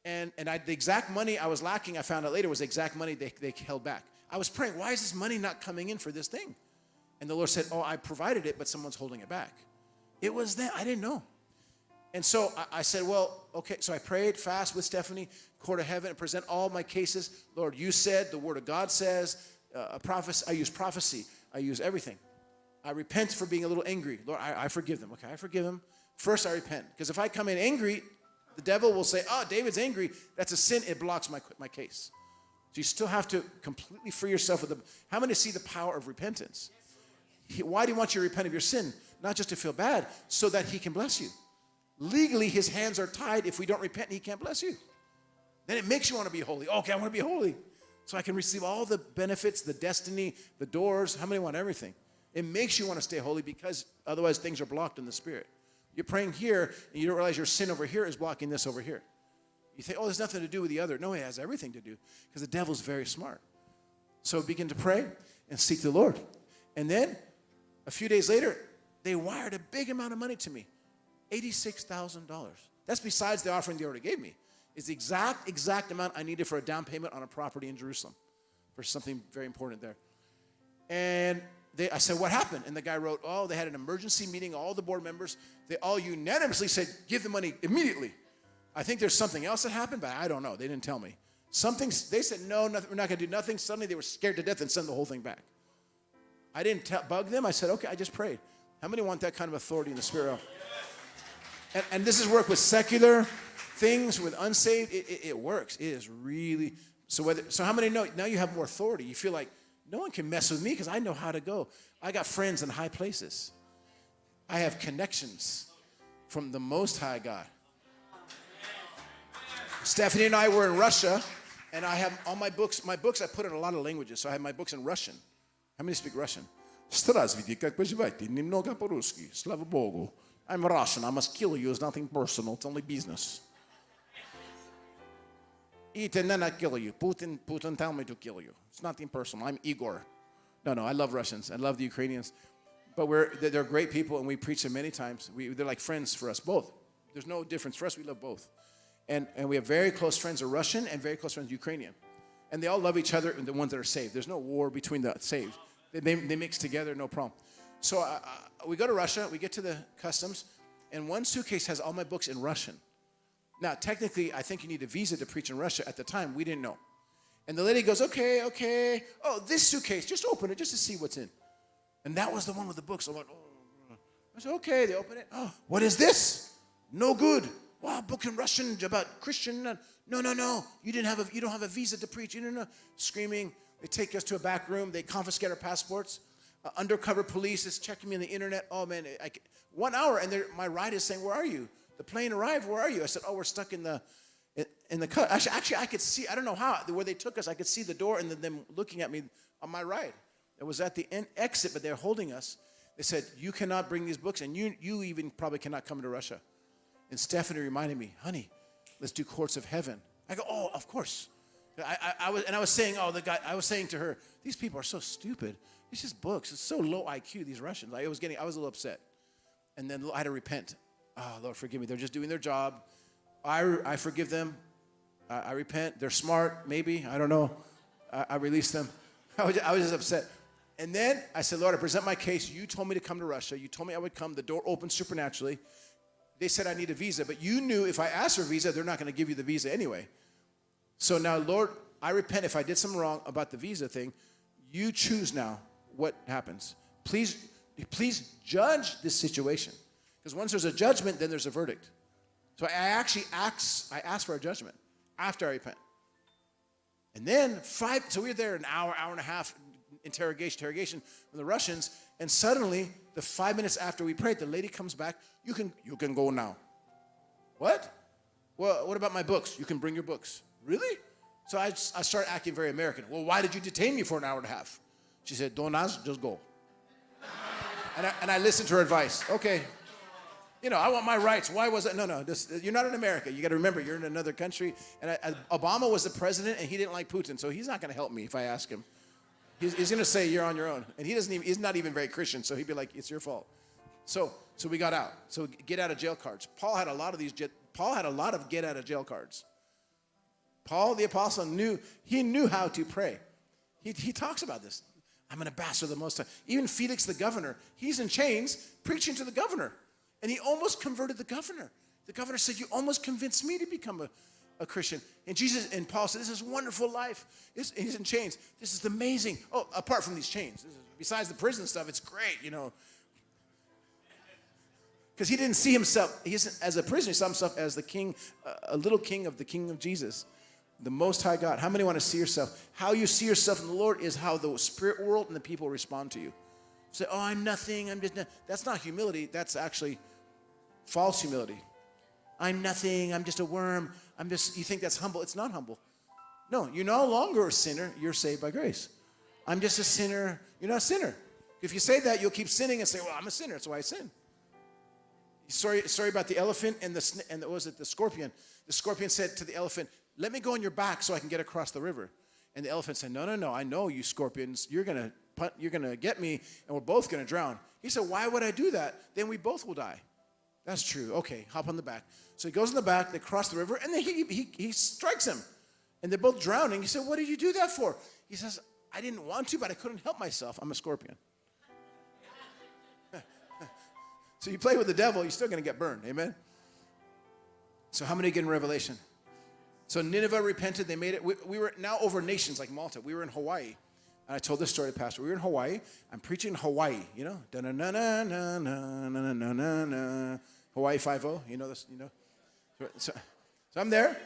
And the exact money I was lacking, I found out later, was the exact money they held back. I was praying, why is this money not coming in for this thing? And the Lord said, oh, I provided it, but someone's holding it back. It was that. I didn't know. And so I said, well, okay. So I prayed, fast with Stephanie, Court of Heaven, and present all my cases. Lord, you said, the Word of God says, I use prophecy. I use everything. I repent for being a little angry. Lord, I forgive them. Okay, I forgive them. First, I repent. Because if I come in angry, the devil will say, oh, David's angry. That's a sin. It blocks my case. So you still have to completely free yourself of the... How many see the power of repentance? Why do you want you to repent of your sin? Not just to feel bad, so that he can bless you. Legally, his hands are tied. If we don't repent, he can't bless you. Then it makes you want to be holy. Okay, I want to be holy. So I can receive all the benefits, the destiny, the doors. How many want everything? It makes you want to stay holy because otherwise things are blocked in the spirit. You're praying here, and you don't realize your sin over here is blocking this over here. You think, oh, there's nothing to do with the other. No, it has everything to do because the devil's very smart. So begin to pray and seek the Lord. And then a few days later, they wired a big amount of money to me, $86,000. That's besides the offering they already gave me. It's the exact amount I needed for a down payment on a property in Jerusalem for something very important there. And I said, what happened? And the guy wrote, oh, they had an emergency meeting, all the board members. They all unanimously said, give the money immediately. I think there's something else that happened, but I don't know. They didn't tell me. They said, no, nothing, we're not going to do nothing. Suddenly they were scared to death and sent the whole thing back. I didn't bug them. I said, okay, I just prayed. How many want that kind of authority in the spirit realm? And this is work with secular things, with unsaved. It works. It is really. So how many know now you have more authority? You feel like no one can mess with me because I know how to go. I got friends in high places. I have connections from the Most High God. Stephanie and I were in Russia, and I have all my books I put in a lot of languages, so I have my books in Russian. How many speak Russian? Здравствуйте, как поживаете? Немного по-русски. Слава Богу. I'm Russian. I must kill you. It's nothing personal. It's only business. Eat and then I kill you. Putin tell me to kill you. It's nothing personal. I'm Igor. No, I love Russians. I love the Ukrainians. But they're great people, and we preach them many times. They're like friends for us both. There's no difference. For us, we love both. And we have very close friends who are Russian and very close friends Ukrainian. And they all love each other, and the ones that are saved. There's no war between the saved. They mix together, no problem. So we go to Russia. We get to the customs, and one suitcase has all my books in Russian. Now, technically, I think you need a visa to preach in Russia. At the time, we didn't know. And the lady goes, okay. Oh, this suitcase, just open it just to see what's in. And that was the one with the books. I'm like, oh. I said, okay. They open it. Oh, what is this? No good. Wow, book in Russian about Christian. No. You don't have a visa to preach. No. Screaming. They take us to a back room. They confiscate our passports. Undercover police is checking me on the internet. Oh, man. 1 hour, and my ride is saying, where are you? The plane arrived. Where are you? I said, oh, we're stuck in in the cut. Actually, I could see, I don't know how, where they took us, I could see the door and then them looking at me on my right. It was at the exit, but they're holding us. They said, you cannot bring these books, and you even probably cannot come to Russia. And Stephanie reminded me, honey, let's do Courts of Heaven. I go, oh, of course. I was saying, I was saying to her, these people are so stupid. It's just books. It's so low IQ, these Russians. I was a little upset. And then I had to repent. Oh, Lord, forgive me. They're just doing their job. I forgive them. I repent. They're smart, maybe. I don't know. I release them. I was just upset. And then I said, Lord, I present my case. You told me to come to Russia. You told me I would come. The door opened supernaturally. They said I need a visa, but you knew if I asked for a visa, they're not going to give you the visa anyway. So now, Lord, I repent if I did something wrong about the visa thing. You choose now what happens. Please judge this situation. Because once there's a judgment, then there's a verdict. So I asked for a judgment after I repent. And then so we were there an hour and a half, interrogation from the Russians, and suddenly, the 5 minutes after we prayed, the lady comes back, you can go now. What? Well, what about my books? You can bring your books. Really? So I started acting very American. Well, why did you detain me for an hour and a half? She said, don't ask, just go. And I listened to her advice. Okay. I want my rights. Why was it? No, you're not in America. You got to remember, you're in another country. And Obama was the president, and he didn't like Putin, so he's not going to help me if I ask him. He's going to say, you're on your own. And he's not even very Christian, so he'd be like, it's your fault. So we got out. So get out of jail cards. Paul had a lot of get out of jail cards. Paul, the apostle, knew how to pray. He talks about this. I'm an ambassador of the Most High. Even Felix the governor, he's in chains preaching to the governor. And he almost converted the governor. The governor said, you almost convinced me to become a Christian. And Paul said, this is wonderful life. He's in chains. This is amazing. Oh, apart from these chains. Besides the prison stuff, it's great, Because he didn't see himself, as a prisoner, he saw himself as the king, a little king of the king of Jesus. The Most High God. How many want to see yourself? How you see yourself in the Lord is how the spirit world and the people respond to you. Say, oh, I'm nothing. I'm just nothing. That's not humility. That's actually false humility. I'm nothing. I'm just a worm. You think that's humble. It's not humble. No, you're no longer a sinner. You're saved by grace. I'm just a sinner. You're not a sinner. If you say that, you'll keep sinning and say, well, I'm a sinner. That's why I sin. Sorry about the elephant and the scorpion. The scorpion said to the elephant, let me go on your back so I can get across the river. And the elephant said, no, I know you scorpions. You're going to get me, and we're both going to drown. He said, why would I do that? Then we both will die. That's true. Okay, hop on the back. So he goes in the back, they cross the river, and then he strikes him. And they're both drowning. He said, what did you do that for? He says, I didn't want to, but I couldn't help myself. I'm a scorpion. So you play with the devil, you're still going to get burned. Amen? So how many get in Revelation? So Nineveh repented. They made it. We were now over nations like Malta. We were in Hawaii. And I told this story to Pastor. We were in Hawaii. I'm preaching in Hawaii, Da-na-na-na-na-na-na-na-na. Hawaii 5-0. You know this, So I'm there.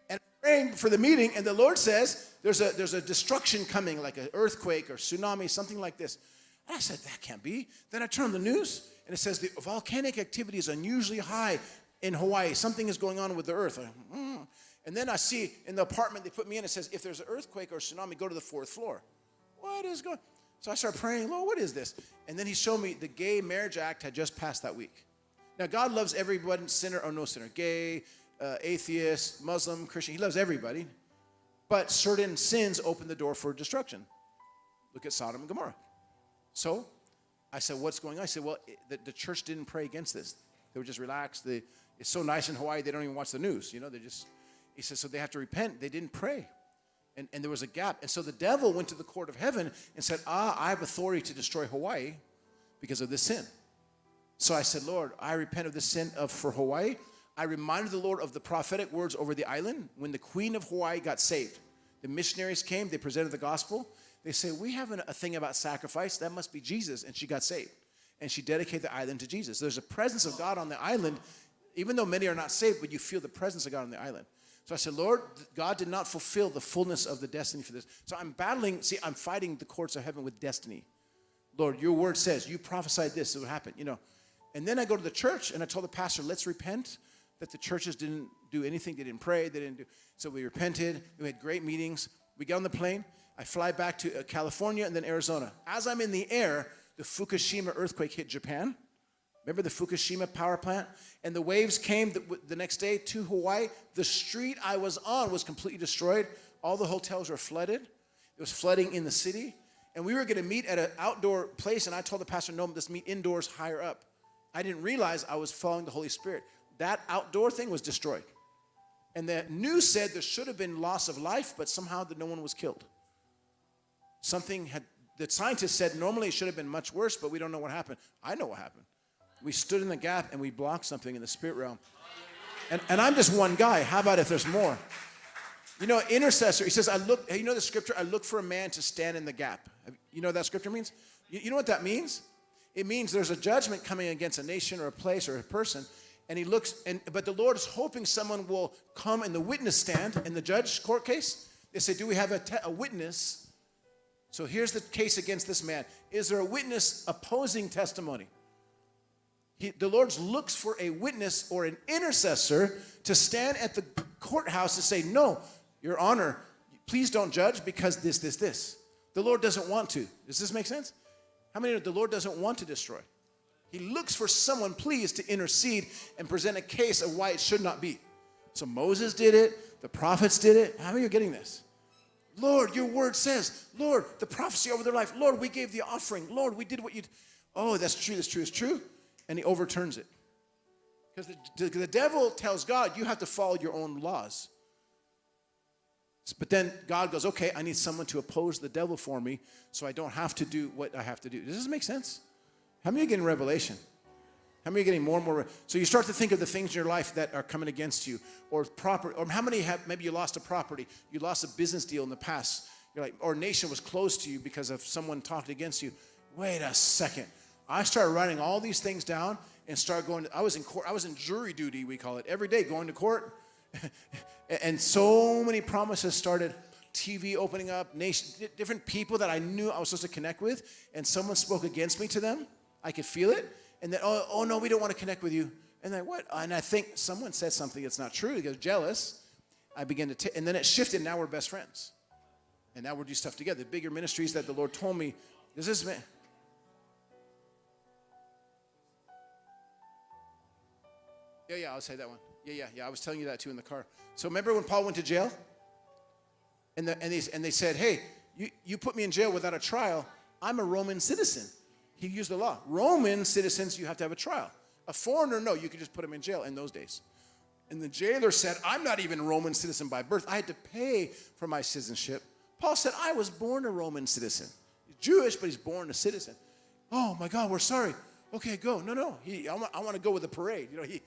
And I'm praying for the meeting. And the Lord says, there's a destruction coming, like an earthquake or tsunami, something like this. And I said, that can't be. Then I turned on the news. And it says the volcanic activity is unusually high in Hawaii. Something is going on with the earth. And then I see in the apartment they put me in, it says, if there's an earthquake or tsunami, go to the 4th floor. What is going on? So I started praying, Lord, what is this? And then he showed me the Gay Marriage Act had just passed that week. Now, God loves everybody, sinner or no sinner, gay, atheist, Muslim, Christian. He loves everybody. But certain sins open the door for destruction. Look at Sodom and Gomorrah. So I said, what's going on? I said, well, the church didn't pray against this. They were just relaxed. It's so nice in Hawaii, they don't even watch the news. He said, so they have to repent. They didn't pray. And there was a gap. And so the devil went to the court of heaven and said, I have authority to destroy Hawaii because of this sin. So I said, Lord, I repent of this sin for Hawaii. I reminded the Lord of the prophetic words over the island when the Queen of Hawaii got saved. The missionaries came. They presented the gospel. They say, we have a thing about sacrifice. That must be Jesus. And she got saved. And she dedicated the island to Jesus. There's a presence of God on the island, even though many are not saved, but you feel the presence of God on the island. So I said, Lord, God did not fulfill the fullness of the destiny for this. So I'm fighting the courts of heaven with destiny. Lord, your word says, you prophesied this, it would happen, And then I go to the church and I told the pastor, let's repent. that the churches didn't do anything. They didn't pray. They didn't do. So we repented. We had great meetings. We get on the plane. I fly back to California and then Arizona. As I'm in the air, the Fukushima earthquake hit Japan. Remember the Fukushima power plant? And the waves came the next day to Hawaii. The street I was on was completely destroyed. All the hotels were flooded. It was flooding in the city. And we were going to meet at an outdoor place, and I told the pastor, no, let's meet indoors higher up. I didn't realize I was following the Holy Spirit. That outdoor thing was destroyed. And the news said there should have been loss of life, but somehow no one was killed. The scientists said normally it should have been much worse, but we don't know what happened. I know what happened. We stood in the gap and we blocked something in the spirit realm. And I'm just one guy. How about if there's more? You know, intercessor, he says, you know the scripture, I look for a man to stand in the gap. You know what that scripture means? You know what that means? It means there's a judgment coming against a nation or a place or a person, and he looks, but the Lord is hoping someone will come in the witness stand in the judge court case. They say, do we have a witness? So here's the case against this man. Is there a witness opposing testimony? The Lord looks for a witness or an intercessor to stand at the courthouse to say, no, Your Honor, please don't judge because this. The Lord doesn't want to. Does this make sense? How many know the Lord doesn't want to destroy? He looks for someone pleased to intercede and present a case of why it should not be. So Moses did it. The prophets did it. How many are getting this? Lord, your word says, Lord, the prophecy over their life. Lord, we gave the offering. Lord, we did what you did. Oh, that's true, it's true. And he overturns it. Because the devil tells God, you have to follow your own laws. But then God goes, okay, I need someone to oppose the devil for me so I don't have to do what I have to do. Does this make sense? How many are getting revelation? How many are getting more and more? So you start to think of the things in your life that are coming against you, or property, or how many have, maybe you lost a property, you lost a business deal in the past, you're like, or a nation was closed to you because of someone talked against you. Wait a second. I started writing all these things down and started going, I was in court, I was in jury duty, we call it, every day going to court. And so many promises started, TV opening up, different people that I knew I was supposed to connect with, and someone spoke against me to them. I could feel it. And then, oh no, we don't want to connect with you. And then what? And I think someone said something that's not true. He goes, jealous. I began to, and then it shifted. Now we're best friends. And now we're doing stuff together. The bigger ministries that the Lord told me, does this man? Yeah, I'll say that one. Yeah, I was telling you that too in the car. So remember when Paul went to jail? And they said, hey, you put me in jail without a trial. I'm a Roman citizen. He used the law. Roman citizens, you have to have a trial. A foreigner, no, you could just put him in jail in those days. And the jailer said, I'm not even a Roman citizen by birth. I had to pay for my citizenship. Paul said, I was born a Roman citizen. He's Jewish, but he's born a citizen. Oh my God, we're sorry. Okay, go. No. I want to go with the parade. You know, he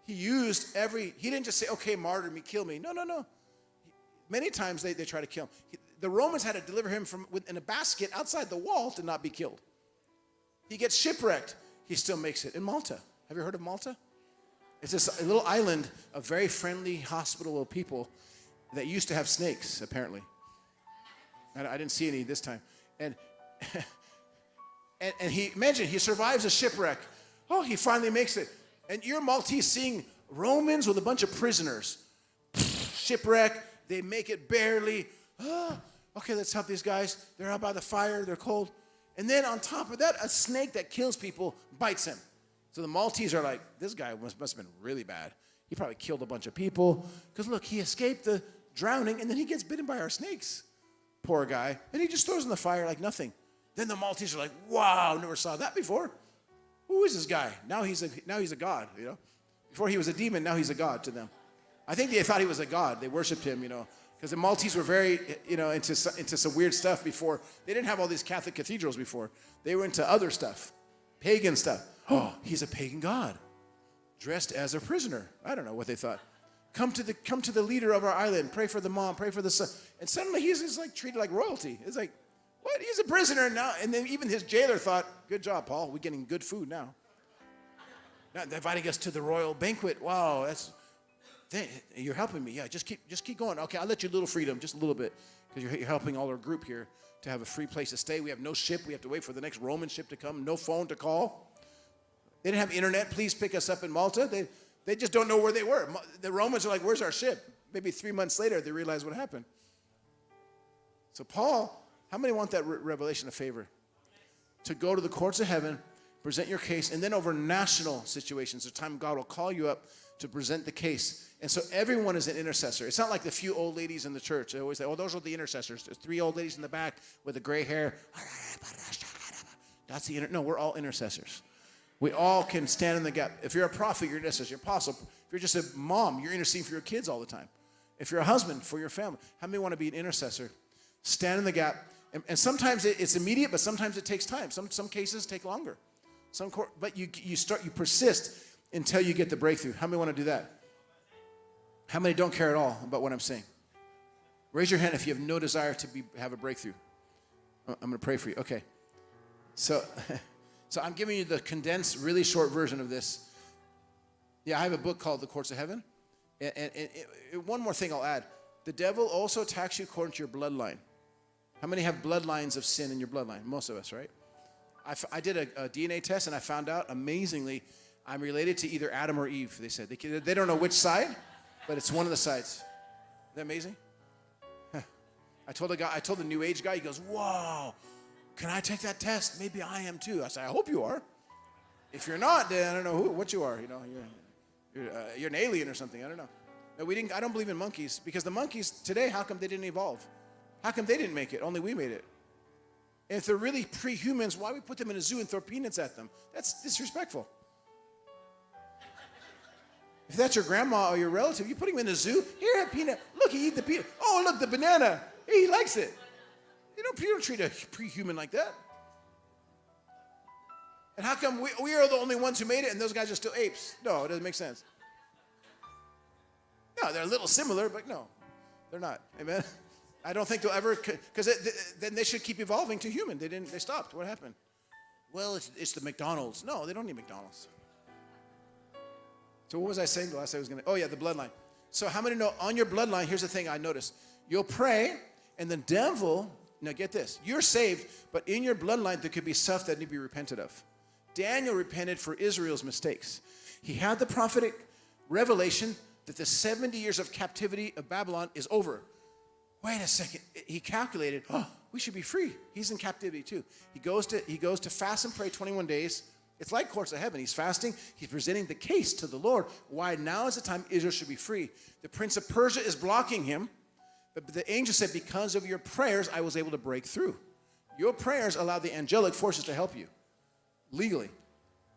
used he didn't just say, okay, martyr me, kill me. No. Many times they try to kill him. The Romans had to deliver him in a basket outside the wall to not be killed. He gets shipwrecked. He still makes it. In Malta. Have you heard of Malta? It's a little island of very friendly, hospitable people that used to have snakes, apparently. And I didn't see any this time. And he survives a shipwreck. Oh, he finally makes it. And you're Maltese seeing Romans with a bunch of prisoners. Shipwreck. They make it barely. Okay, let's help these guys. They're out by the fire. They're cold. And then on top of that, a snake that kills people bites him. So the Maltese are like, this guy must have been really bad. He probably killed a bunch of people. Because look, he escaped the drowning, and then he gets bitten by our snakes. Poor guy. And he just throws in the fire like nothing. Then the Maltese are like, wow, never saw that before. Who is this guy? Now he's a god, you know. Before he was a demon, now he's a god to them. I think they thought he was a god. They worshipped him, you know. Because the Maltese were very, into some weird stuff before. They didn't have all these Catholic cathedrals before. They were into other stuff, pagan stuff. Oh, he's a pagan god, dressed as a prisoner. I don't know what they thought. Come to the leader of our island. Pray for the mom. Pray for the son. And suddenly he's just like treated like royalty. It's like, what? He's a prisoner now. And then even his jailer thought, good job, Paul. We're getting good food now. Now they're inviting us to the royal banquet. Wow, you're helping me. Yeah, just keep going. Okay, I'll let you a little freedom, just a little bit, because you're helping all our group here to have a free place to stay. We have no ship. We have to wait for the next Roman ship to come. No phone to call. They didn't have internet. Please pick us up in Malta. They just don't know where they were. The Romans are like, where's our ship? Maybe 3 months later, they realize what happened. So Paul, how many want that revelation of favor? To go to the courts of heaven, present your case, and then over national situations, the time God will call you up to present the case. And so everyone is an intercessor. It's not like the few old ladies in the church. They always say, oh, those are the intercessors. There's 3 old ladies in the back with the gray hair. That's the no, we're all intercessors. We all can stand in the gap. If you're a prophet, you're an intercessor. You're an apostle. If you're just a mom, you're interceding for your kids all the time. If you're a husband, for your family. How many want to be an intercessor? Stand in the gap. And sometimes it's immediate, but sometimes it takes time. Some cases take longer. But you persist until you get the breakthrough. How many want to do that? How many don't care at all about what I'm saying? Raise your hand if you have no desire to have a breakthrough. I'm going to pray for you. Okay. So I'm giving you the condensed, really short version of this. Yeah, I have a book called The Courts of Heaven. And one more thing I'll add. The devil also attacks you according to your bloodline. How many have bloodlines of sin in your bloodline? Most of us, right? I did a DNA test, and I found out, amazingly, I'm related to either Adam or Eve, they said. They don't know which side, but it's one of the sides. Isn't that amazing? Huh. I told the New Age guy, he goes, whoa, can I take that test? Maybe I am too. I said, I hope you are. If you're not, then I don't know what you are. You know, you're an alien or something. I don't know. No, I don't believe in monkeys, because the monkeys today, how come they didn't evolve? How come they didn't make it? Only we made it. And if they're really pre-humans, why we put them in a zoo and throw peanuts at them? That's disrespectful. If that's your grandma or your relative, you put him in a zoo. Here, have peanut. Look, he eat the peanut. Oh, look, the banana. Hey, he likes it. You don't treat a pre-human like that. And how come we are the only ones who made it and those guys are still apes? No, it doesn't make sense. No, they're a little similar, but no, they're not. Amen? I don't think they'll ever, because then they should keep evolving to human. They stopped. What happened? Well, it's the McDonald's. No, they don't need McDonald's. So what was I saying the last I was going to, oh yeah, the bloodline. So how many know on your bloodline, here's the thing I noticed. You'll pray, and the devil, now get this, you're saved, but in your bloodline there could be stuff that need to be repented of. Daniel repented for Israel's mistakes. He had the prophetic revelation that the 70 years of captivity of Babylon is over. Wait a second. He calculated, we should be free. He's in captivity too. He goes to fast and pray 21 days. It's like courts of heaven. He's fasting. He's presenting the case to the Lord. Why now is the time Israel should be free. The prince of Persia is blocking him. But the angel said, because of your prayers, I was able to break through. Your prayers allowed the angelic forces to help you legally.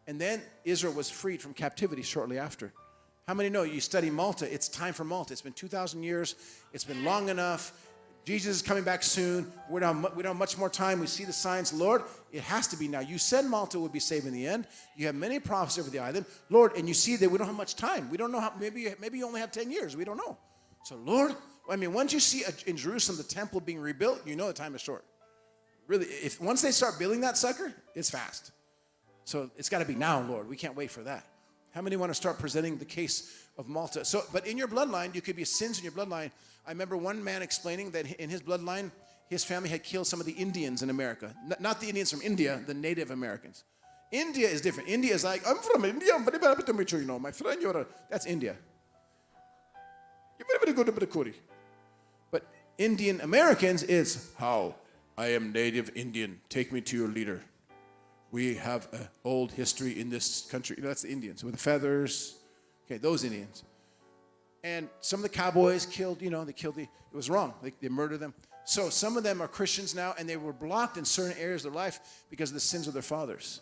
And then Israel was freed from captivity shortly after. How many know you study Malta? It's time for Malta. It's been 2,000 years. It's been long enough. Jesus is coming back soon. We don't have much more time. We see the signs. Lord, it has to be now. You said Malta would be saved in the end. You have many prophets over the island. Lord, and you see that we don't have much time. We don't know how, maybe you only have 10 years. We don't know. So Lord, I mean, once you see in Jerusalem the temple being rebuilt, you know the time is short. Really, once they start building that sucker, it's fast. So it's got to be now, Lord. We can't wait for that. How many want to start presenting the case of Malta? So, but in your bloodline, you could be sins in your bloodline. I remember one man explaining that in his bloodline, his family had killed some of the Indians in America. Not the Indians from India, the Native Americans. India is different. India is like, I'm from India. I'm very happy to meet you, my friend. That's India. You're very good at Kuri. But Indian Americans is, how? I am native Indian. Take me to your leader. We have an old history in this country. That's the Indians with the feathers. Okay, those Indians. And some of the cowboys killed, it was wrong. They murdered them. So some of them are Christians now, and they were blocked in certain areas of their life because of the sins of their fathers.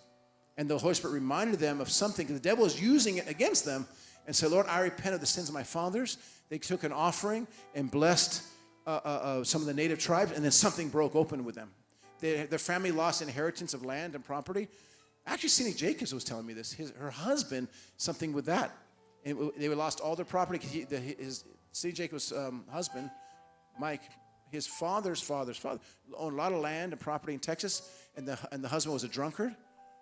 And the Holy Spirit reminded them of something, because the devil is using it against them, and said, Lord, I repent of the sins of my fathers. They took an offering and blessed some of the native tribes, and then something broke open with them. Their family lost inheritance of land and property. Actually, Cindy Jacobs was telling me this. Her husband, something with that. And they lost all their property. Cindy Jacobs' husband, Mike, his father's father, owned a lot of land and property in Texas, and the husband was a drunkard.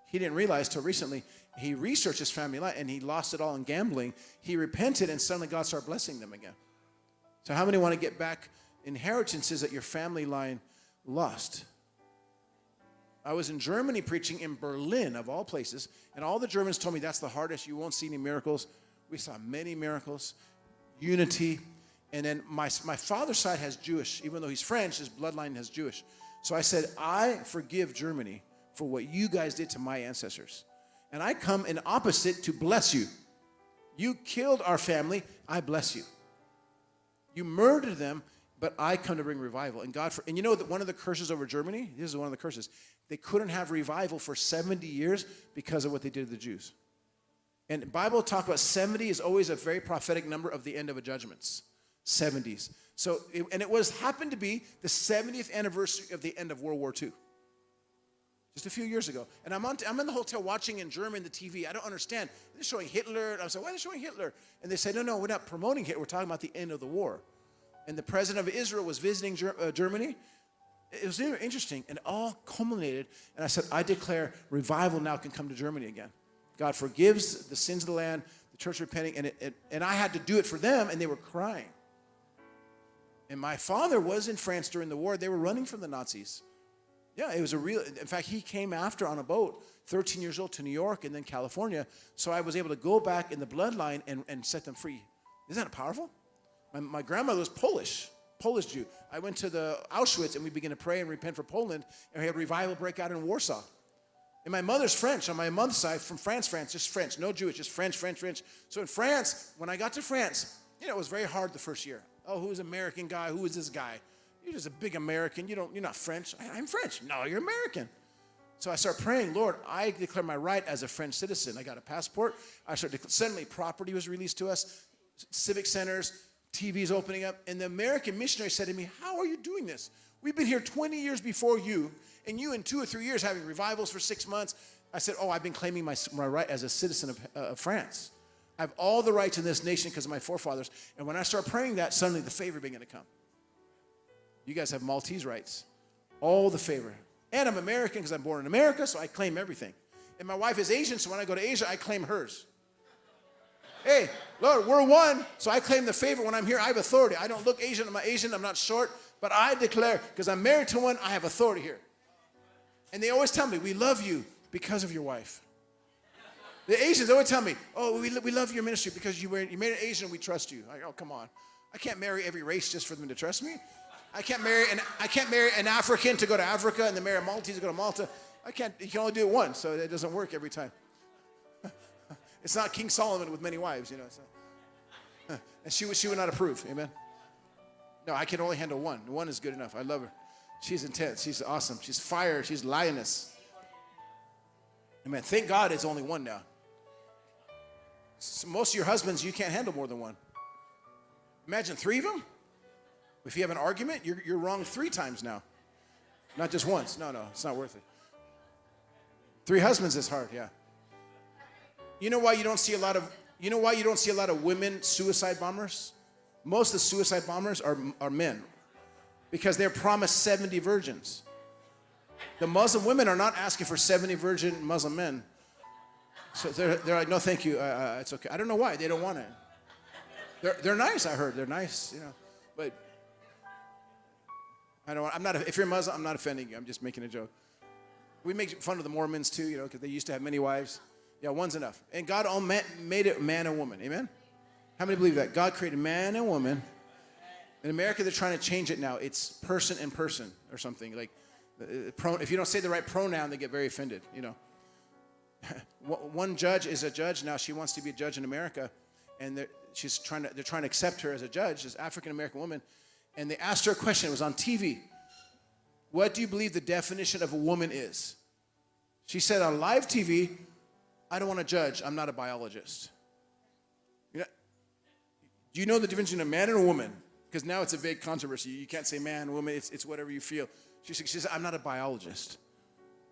He didn't realize till recently. He researched his family life, and he lost it all in gambling. He repented, and suddenly God started blessing them again. So how many want to get back inheritances that your family line lost? I was in Germany preaching in Berlin, of all places, and all the Germans told me that's the hardest. You won't see any miracles. We saw many miracles, unity. And then my father's side has Jewish. Even though he's French, his bloodline has Jewish. So I said, I forgive Germany for what you guys did to my ancestors. And I come in opposite to bless you. You killed our family, I bless you. You murdered them, but I come to bring revival. And and you know that one of the curses over Germany, this is one of the curses, they couldn't have revival for 70 years because of what they did to the Jews. And the Bible talk about 70 is always a very prophetic number of the end of a judgments. 70s. So, it happened to be the 70th anniversary of the end of World War II. Just a few years ago. And I'm in the hotel watching in German the TV. I don't understand. They're showing Hitler. And I was like, why are they showing Hitler? And they said, no, we're not promoting Hitler. We're talking about the end of the war. And the president of Israel was visiting Germany. It was very interesting. And it all culminated. And I said, I declare revival now can come to Germany again. God forgives the sins of the land, the church repenting. And I had to do it for them, and they were crying. And my father was in France during the war. They were running from the Nazis. Yeah, it was in fact, he came after on a boat, 13 years old, to New York and then California. So I was able to go back in the bloodline and set them free. Isn't that powerful? My grandmother was Polish Jew. I went to the Auschwitz and we began to pray and repent for Poland, and we had revival break out in Warsaw. And my mother's French, on my mom's side, from France, just French, no Jewish, just French. So in France, when I got to France, it was very hard the first year. Oh, who's an American guy? Who is this guy? You're just a big American. You're not French. I'm French. No, you're American. So I start praying, Lord, I declare my right as a French citizen. I got a passport. Suddenly property was released to us, civic centers, TVs opening up. And the American missionary said to me, how are you doing this? We've been here 20 years before you, and you in 2 or 3 years having revivals for 6 months. I said, I've been claiming my right as a citizen of France. I have all the rights in this nation because of my forefathers. And when I start praying that, suddenly the favor began to come. You guys have Maltese rights. All the favor. And I'm American because I'm born in America, so I claim everything. And my wife is Asian, so when I go to Asia, I claim hers. Hey, Lord, we're one, so I claim the favor. When I'm here, I have authority. I don't look Asian. I'm not Asian. I'm not short. But I declare, because I'm married to one, I have authority here. And they always tell me, we love you because of your wife. The Asians always tell me, we love your ministry because you made an Asian and we trust you. Like, come on. I can't marry every race just for them to trust me. I can't marry an African to go to Africa and then marry a Maltese to go to Malta. You can only do it once, so it doesn't work every time. It's not King Solomon with many wives, So. And she would not approve, amen? No, I can only handle one. One is good enough. I love her. She's intense. She's awesome. She's fire. She's lioness. Amen. Thank God it's only one now. So most of your husbands, you can't handle more than one. Imagine 3 of them. If you have an argument, you're wrong 3 times now. Not just once. No, it's not worth it. 3 husbands is hard, yeah. You know why you don't see a lot of women suicide bombers? Most of the suicide bombers are men because they're promised 70 virgins. The Muslim women are not asking for 70 virgin Muslim men. So they're like, no, thank you. It's okay. I don't know why. They don't want it. They're nice, I heard. They're nice, But if you're Muslim, I'm not offending you. I'm just making a joke. We make fun of the Mormons too, because they used to have many wives. Yeah, one's enough. And God made it man and woman. Amen? How many believe that? God created man and woman. In America, they're trying to change it now. It's person and person or something. Like, if you don't say the right pronoun, they get very offended, One judge is a judge. Now she wants to be a judge in America. And they're trying to accept her as a judge, this African-American woman. And they asked her a question. It was on TV. What do you believe the definition of a woman is? She said on live TV, I don't want to judge. I'm not a biologist. Do you know the difference between a man and a woman? Because now it's a vague controversy. You can't say man, woman. It's whatever you feel. She said, I'm not a biologist.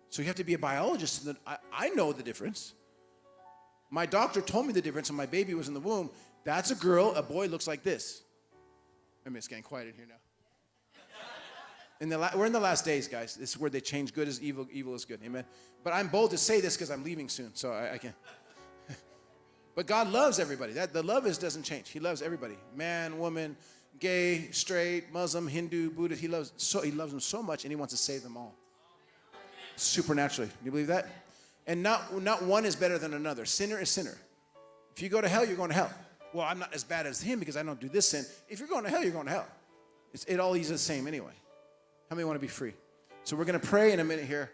So you have to be a biologist. And I know the difference. My doctor told me the difference when my baby was in the womb. That's a girl. A boy looks like this. I mean, it's getting quiet in here now. We're in the last days, guys. This is where they change good as evil, evil is good. Amen. But I'm bold to say this because I'm leaving soon, so I can't. But God loves everybody. The love doesn't change. He loves everybody. Man, woman, gay, straight, Muslim, Hindu, Buddhist. He loves them so much, and he wants to save them all. supernaturally. You believe that? And not one is better than another. Sinner is sinner. If you go to hell, you're going to hell. Well, I'm not as bad as him because I don't do this sin. If you're going to hell, you're going to hell. It all is the same anyway. How many want to be free? So we're going to pray in a minute here.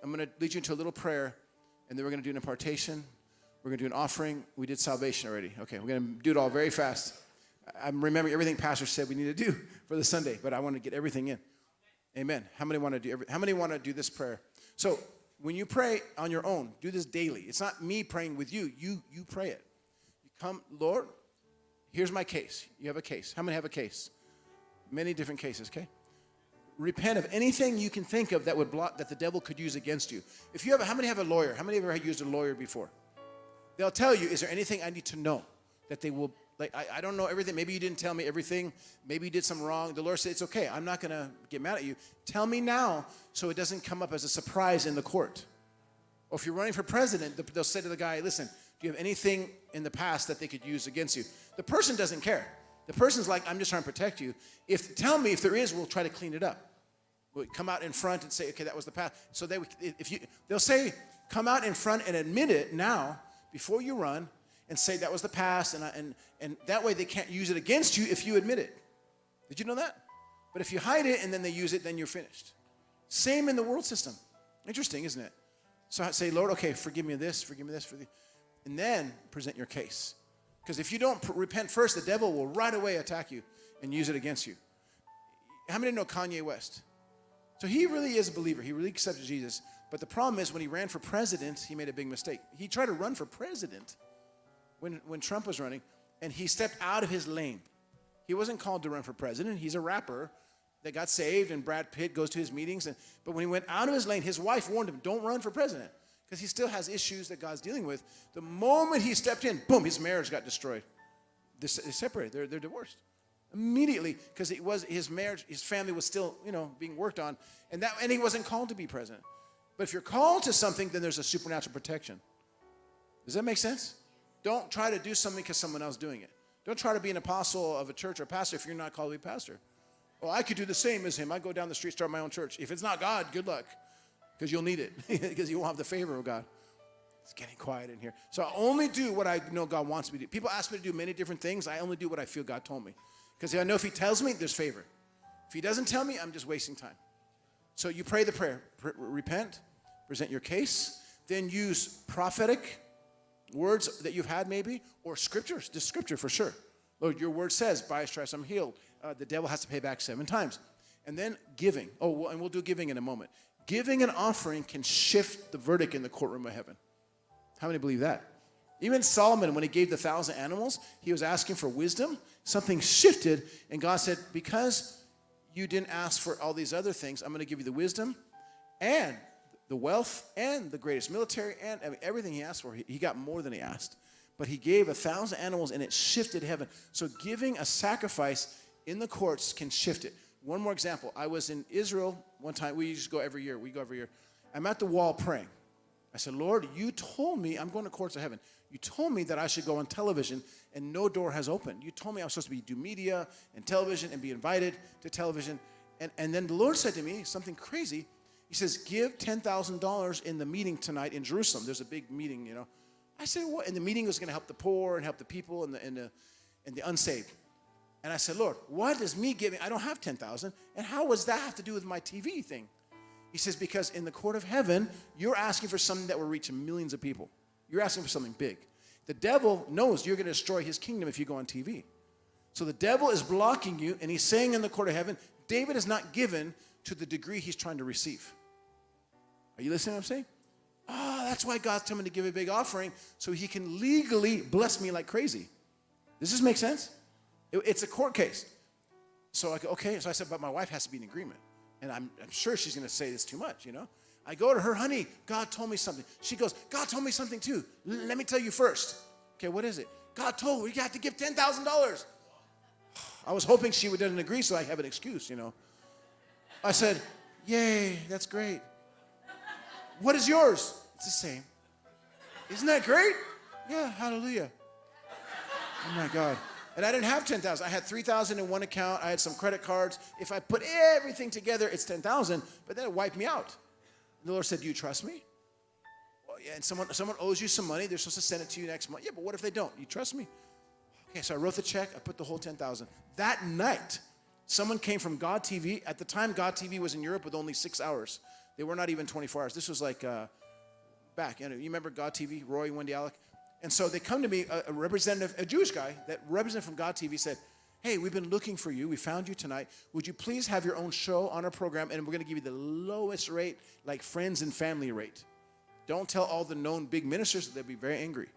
I'm going to lead you into a little prayer, and then we're going to do an impartation. We're going to do an offering. We did salvation already. Okay, we're going to do it all very fast. I'm remembering everything Pastor said we need to do for the Sunday, but I want to get everything in. Amen. How many want to do this prayer? So when you pray on your own, do this daily. It's not me praying with you. You pray it. You come, Lord, here's my case. You have a case. How many have a case? Many different cases, okay? Repent of anything you can think of that would block, that the devil could use against you. If you have, how many have a lawyer? How many have ever used a lawyer before? They'll tell you, is there anything I need to know that they will, like, I don't know everything. Maybe you didn't tell me everything. Maybe you did something wrong. The Lord said, it's okay. I'm not going to get mad at you. Tell me now so it doesn't come up as a surprise in the court. Or if you're running for president, they'll say to the guy, listen, do you have anything in the past that they could use against you? The person doesn't care. The person's like, I'm just trying to protect you. Tell me if there is, we'll try to clean it up. We'll come out in front and say, okay, that was the past. So they'll say, come out in front and admit it now before you run and say that was the past, and that way they can't use it against you if you admit it. Did you know that? But if you hide it and then they use it, then you're finished. Same in the world system. Interesting, isn't it? So I say, Lord, okay, forgive me this, and then present your case. Because if you don't repent first, the devil will right away attack you and use it against you. How many know Kanye West? So he really is a believer. He really accepted Jesus. But the problem is when he ran for president, he made a big mistake. He tried to run for president when Trump was running, and he stepped out of his lane. He wasn't called to run for president. He's a rapper that got saved, and Brad Pitt goes to his meetings. But when he went out of his lane, his wife warned him, don't run for president, because he still has issues that God's dealing with. The moment he stepped in, boom, his marriage got destroyed. They separated. They're divorced. Immediately, because it was his marriage, his family was still, being worked on, and he wasn't called to be president. But if you're called to something, then there's a supernatural protection. Does that make sense? Don't try to do something because someone else is doing it. Don't try to be an apostle of a church or a pastor if you're not called to be a pastor. Well, I could do the same as him. I go down the street, start my own church. If it's not God, good luck, because you'll need it, because you won't have the favor of God. It's getting quiet in here. So I only do what I know God wants me to do. People ask me to do many different things. I only do what I feel God told me. Because I know if he tells me, there's favor. If he doesn't tell me, I'm just wasting time. So you pray the prayer. Repent, present your case, then use prophetic words that you've had maybe, or scriptures. This scripture for sure. Lord, your word says, by his stripes I'm healed. The devil has to pay back 7 times. And then giving. And we'll do giving in a moment. Giving an offering can shift the verdict in the courtroom of heaven. How many believe that? Even Solomon, when he gave the 1,000 animals, he was asking for wisdom. Something shifted, and God said, because you didn't ask for all these other things, I'm going to give you the wisdom and the wealth and the greatest military and everything he asked for. He got more than he asked. But he gave 1,000 animals, and it shifted heaven. So giving a sacrifice in the courts can shift it. One more example. I was in Israel one time. We used to go every year. We go every year. I'm at the wall praying. I said, Lord, you told me, I'm going to courts of heaven. You told me that I should go on television, and no door has opened. You told me I was supposed to do media and television and be invited to television. And then the Lord said to me something crazy. He says, give $10,000 in the meeting tonight in Jerusalem. There's a big meeting, I said, what? And the meeting was going to help the poor and help the people and the unsaved. And I said, Lord, what does me giving? I don't have 10,000. And how does that have to do with my TV thing? He says, because in the court of heaven, you're asking for something that will reach millions of people. You're asking for something big. The devil knows you're going to destroy his kingdom if you go on TV. So the devil is blocking you, and he's saying in the court of heaven, David is not given to the degree he's trying to receive. Are you listening to what I'm saying? That's why God's telling me to give a big offering, so he can legally bless me like crazy. Does this make sense? It's a court case. So I go, okay. So I said, but my wife has to be in agreement. And I'm sure she's going to say this too much, I go to her, honey, God told me something. She goes, God told me something too. Let me tell you first. Okay, what is it? God told me you have to give $10,000. I was hoping she didn't agree so I have an excuse, I said, yay, that's great. What is yours? It's the same. Isn't that great? Yeah, hallelujah. Oh my God. And I didn't have 10,000. I had 3,000 in one account. I had some credit cards. If I put everything together, it's 10,000, but then it wiped me out. the Lord said, do you trust me? Well, yeah, and someone owes you some money. They're supposed to send it to you next month. Yeah, but what if they don't? You trust me? Okay, so I wrote the check. I put the whole $10,000. That night, someone came from God TV. At the time, God TV was in Europe with only 6 hours. They were not even 24 hours. This was like back. You remember God TV, Roy, Wendy Alec? And so they come to me, a representative, a Jewish guy, that representative from God TV said, hey, we've been looking for you. We found you tonight. Would you please have your own show on our program, and we're going to give you the lowest rate, like friends and family rate. Don't tell all the known big ministers, they'll be very angry.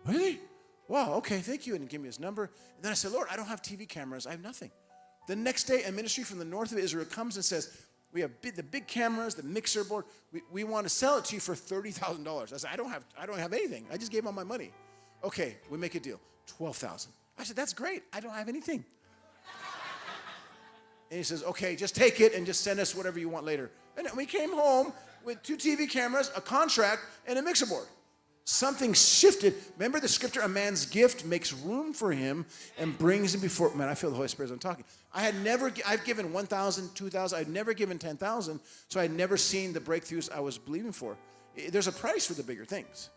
Really? Wow, okay, thank you. And he gave me his number. And then I said, Lord, I don't have TV cameras. I have nothing. The next day, a ministry from the north of Israel comes and says, we have the big cameras, the mixer board. We want to sell it to you for $30,000. I said, I don't have anything. I just gave all my money. Okay, we make a deal. $12,000. I said, that's great. I don't have anything. And he says, okay, just take it and just send us whatever you want later. And we came home with 2 TV cameras, a contract, and a mixer board. Something shifted. Remember the scripture, a man's gift makes room for him and brings him before. Man, I feel the Holy Spirit as I'm talking. I've given 1,000, 2,000. I'd never given 10,000, so I'd never seen the breakthroughs I was believing for. There's a price for the bigger things.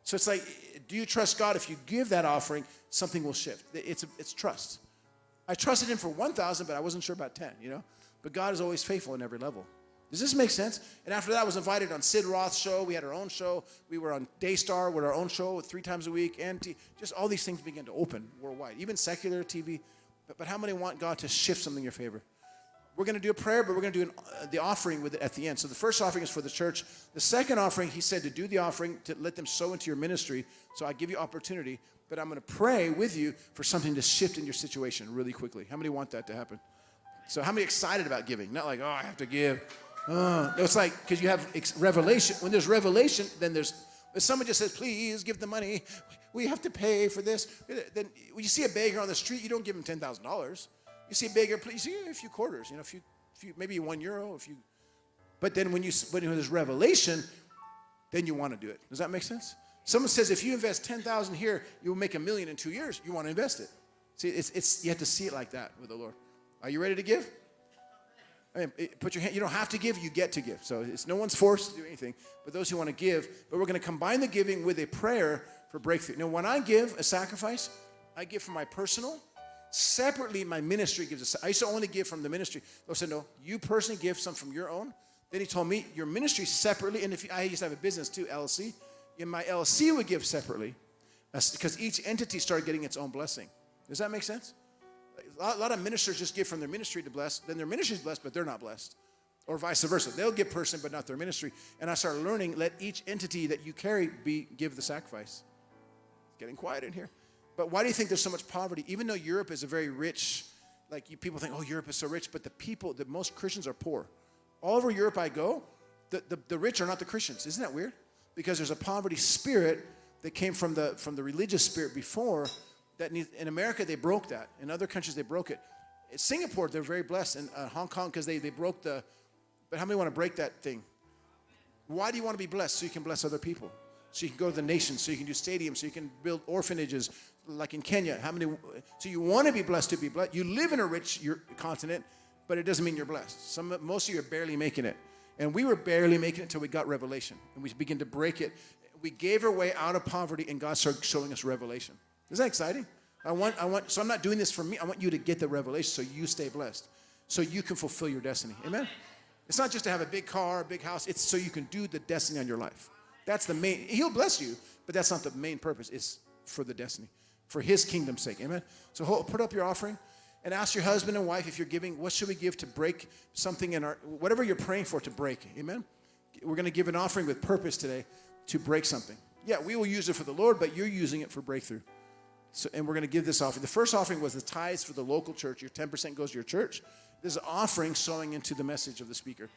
So it's like, do you trust God? If you give that offering, something will shift. It's trust. I trusted him for 1,000, but I wasn't sure about 10, But God is always faithful in every level. Does this make sense? And after that, I was invited on Sid Roth's show. We had our own show. We were on Daystar with our own show 3 times a week. And just all these things began to open worldwide, even secular TV. But how many want God to shift something in your favor? We're going to do a prayer, but we're going to do the offering with it at the end. So the first offering is for the church. The second offering, he said to do the offering, to let them sow into your ministry. So I give you opportunity, but I'm going to pray with you for something to shift in your situation really quickly. How many want that to happen? So how many excited about giving? Not like, oh, I have to give. No, it's like, because you have revelation. When there's revelation, then if someone just says, please give the money, we have to pay for this. Then when you see a beggar on the street, you don't give him $10,000. You see a beggar, please, a few quarters, maybe €1. But then when there's revelation, then you want to do it. Does that make sense? Someone says, if you invest $10,000 here, you will make $1 million in 2 years. You want to invest it. See, you have to see it like that with the Lord. Are you ready to give? I mean, put your hand. You don't have to give. You get to give. So it's no one's forced to do anything. But those who want to give. But we're going to combine the giving with a prayer for breakthrough. Now, when I give a sacrifice, I give from my personal. Separately, my ministry gives. I used to only give from the ministry. The Lord said, no, you personally give some from your own. Then he told me, your ministry separately. And I used to have a business too, LLC. And my LLC would give separately. Because each entity started getting its own blessing. Does that make sense? A lot of ministers just give from their ministry to bless. Then their ministry is blessed, but they're not blessed. Or vice versa. They'll give personally, but not their ministry. And I started learning, let each entity that you carry give the sacrifice. It's getting quiet in here. But why do you think there's so much poverty? Even though Europe is a very rich, people think, oh, Europe is so rich, but the most Christians are poor. All over Europe I go, the rich are not the Christians. Isn't that weird? Because there's a poverty spirit that came from the religious spirit before. In America, they broke that. In other countries, they broke it. In Singapore, they're very blessed. In Hong Kong, because they broke but how many want to break that thing? Why do you want to be blessed? So you can bless other people. So you can go to the nations, so you can do stadiums, so you can build orphanages, like in Kenya. So you want to be blessed to be blessed. You live in a rich continent, but it doesn't mean you're blessed. Most of you are barely making it. And we were barely making it until we got revelation. And we began to break it. We gave our way out of poverty, and God started showing us revelation. Isn't that exciting? So I'm not doing this for me. I want you to get the revelation so you stay blessed, so you can fulfill your destiny. Amen? It's not just to have a big car, a big house. It's so you can do the destiny on your life. That's the main. He'll bless you, but that's not the main purpose. It's for the destiny, for his kingdom's sake. Amen? So put up your offering and ask your husband and wife, if you're giving, what should we give to break something in whatever you're praying for to break. Amen? We're going to give an offering with purpose today to break something. Yeah, we will use it for the Lord, but you're using it for breakthrough. And we're going to give this offering. The first offering was the tithes for the local church. Your 10% goes to your church. This is an offering sowing into the message of the speaker.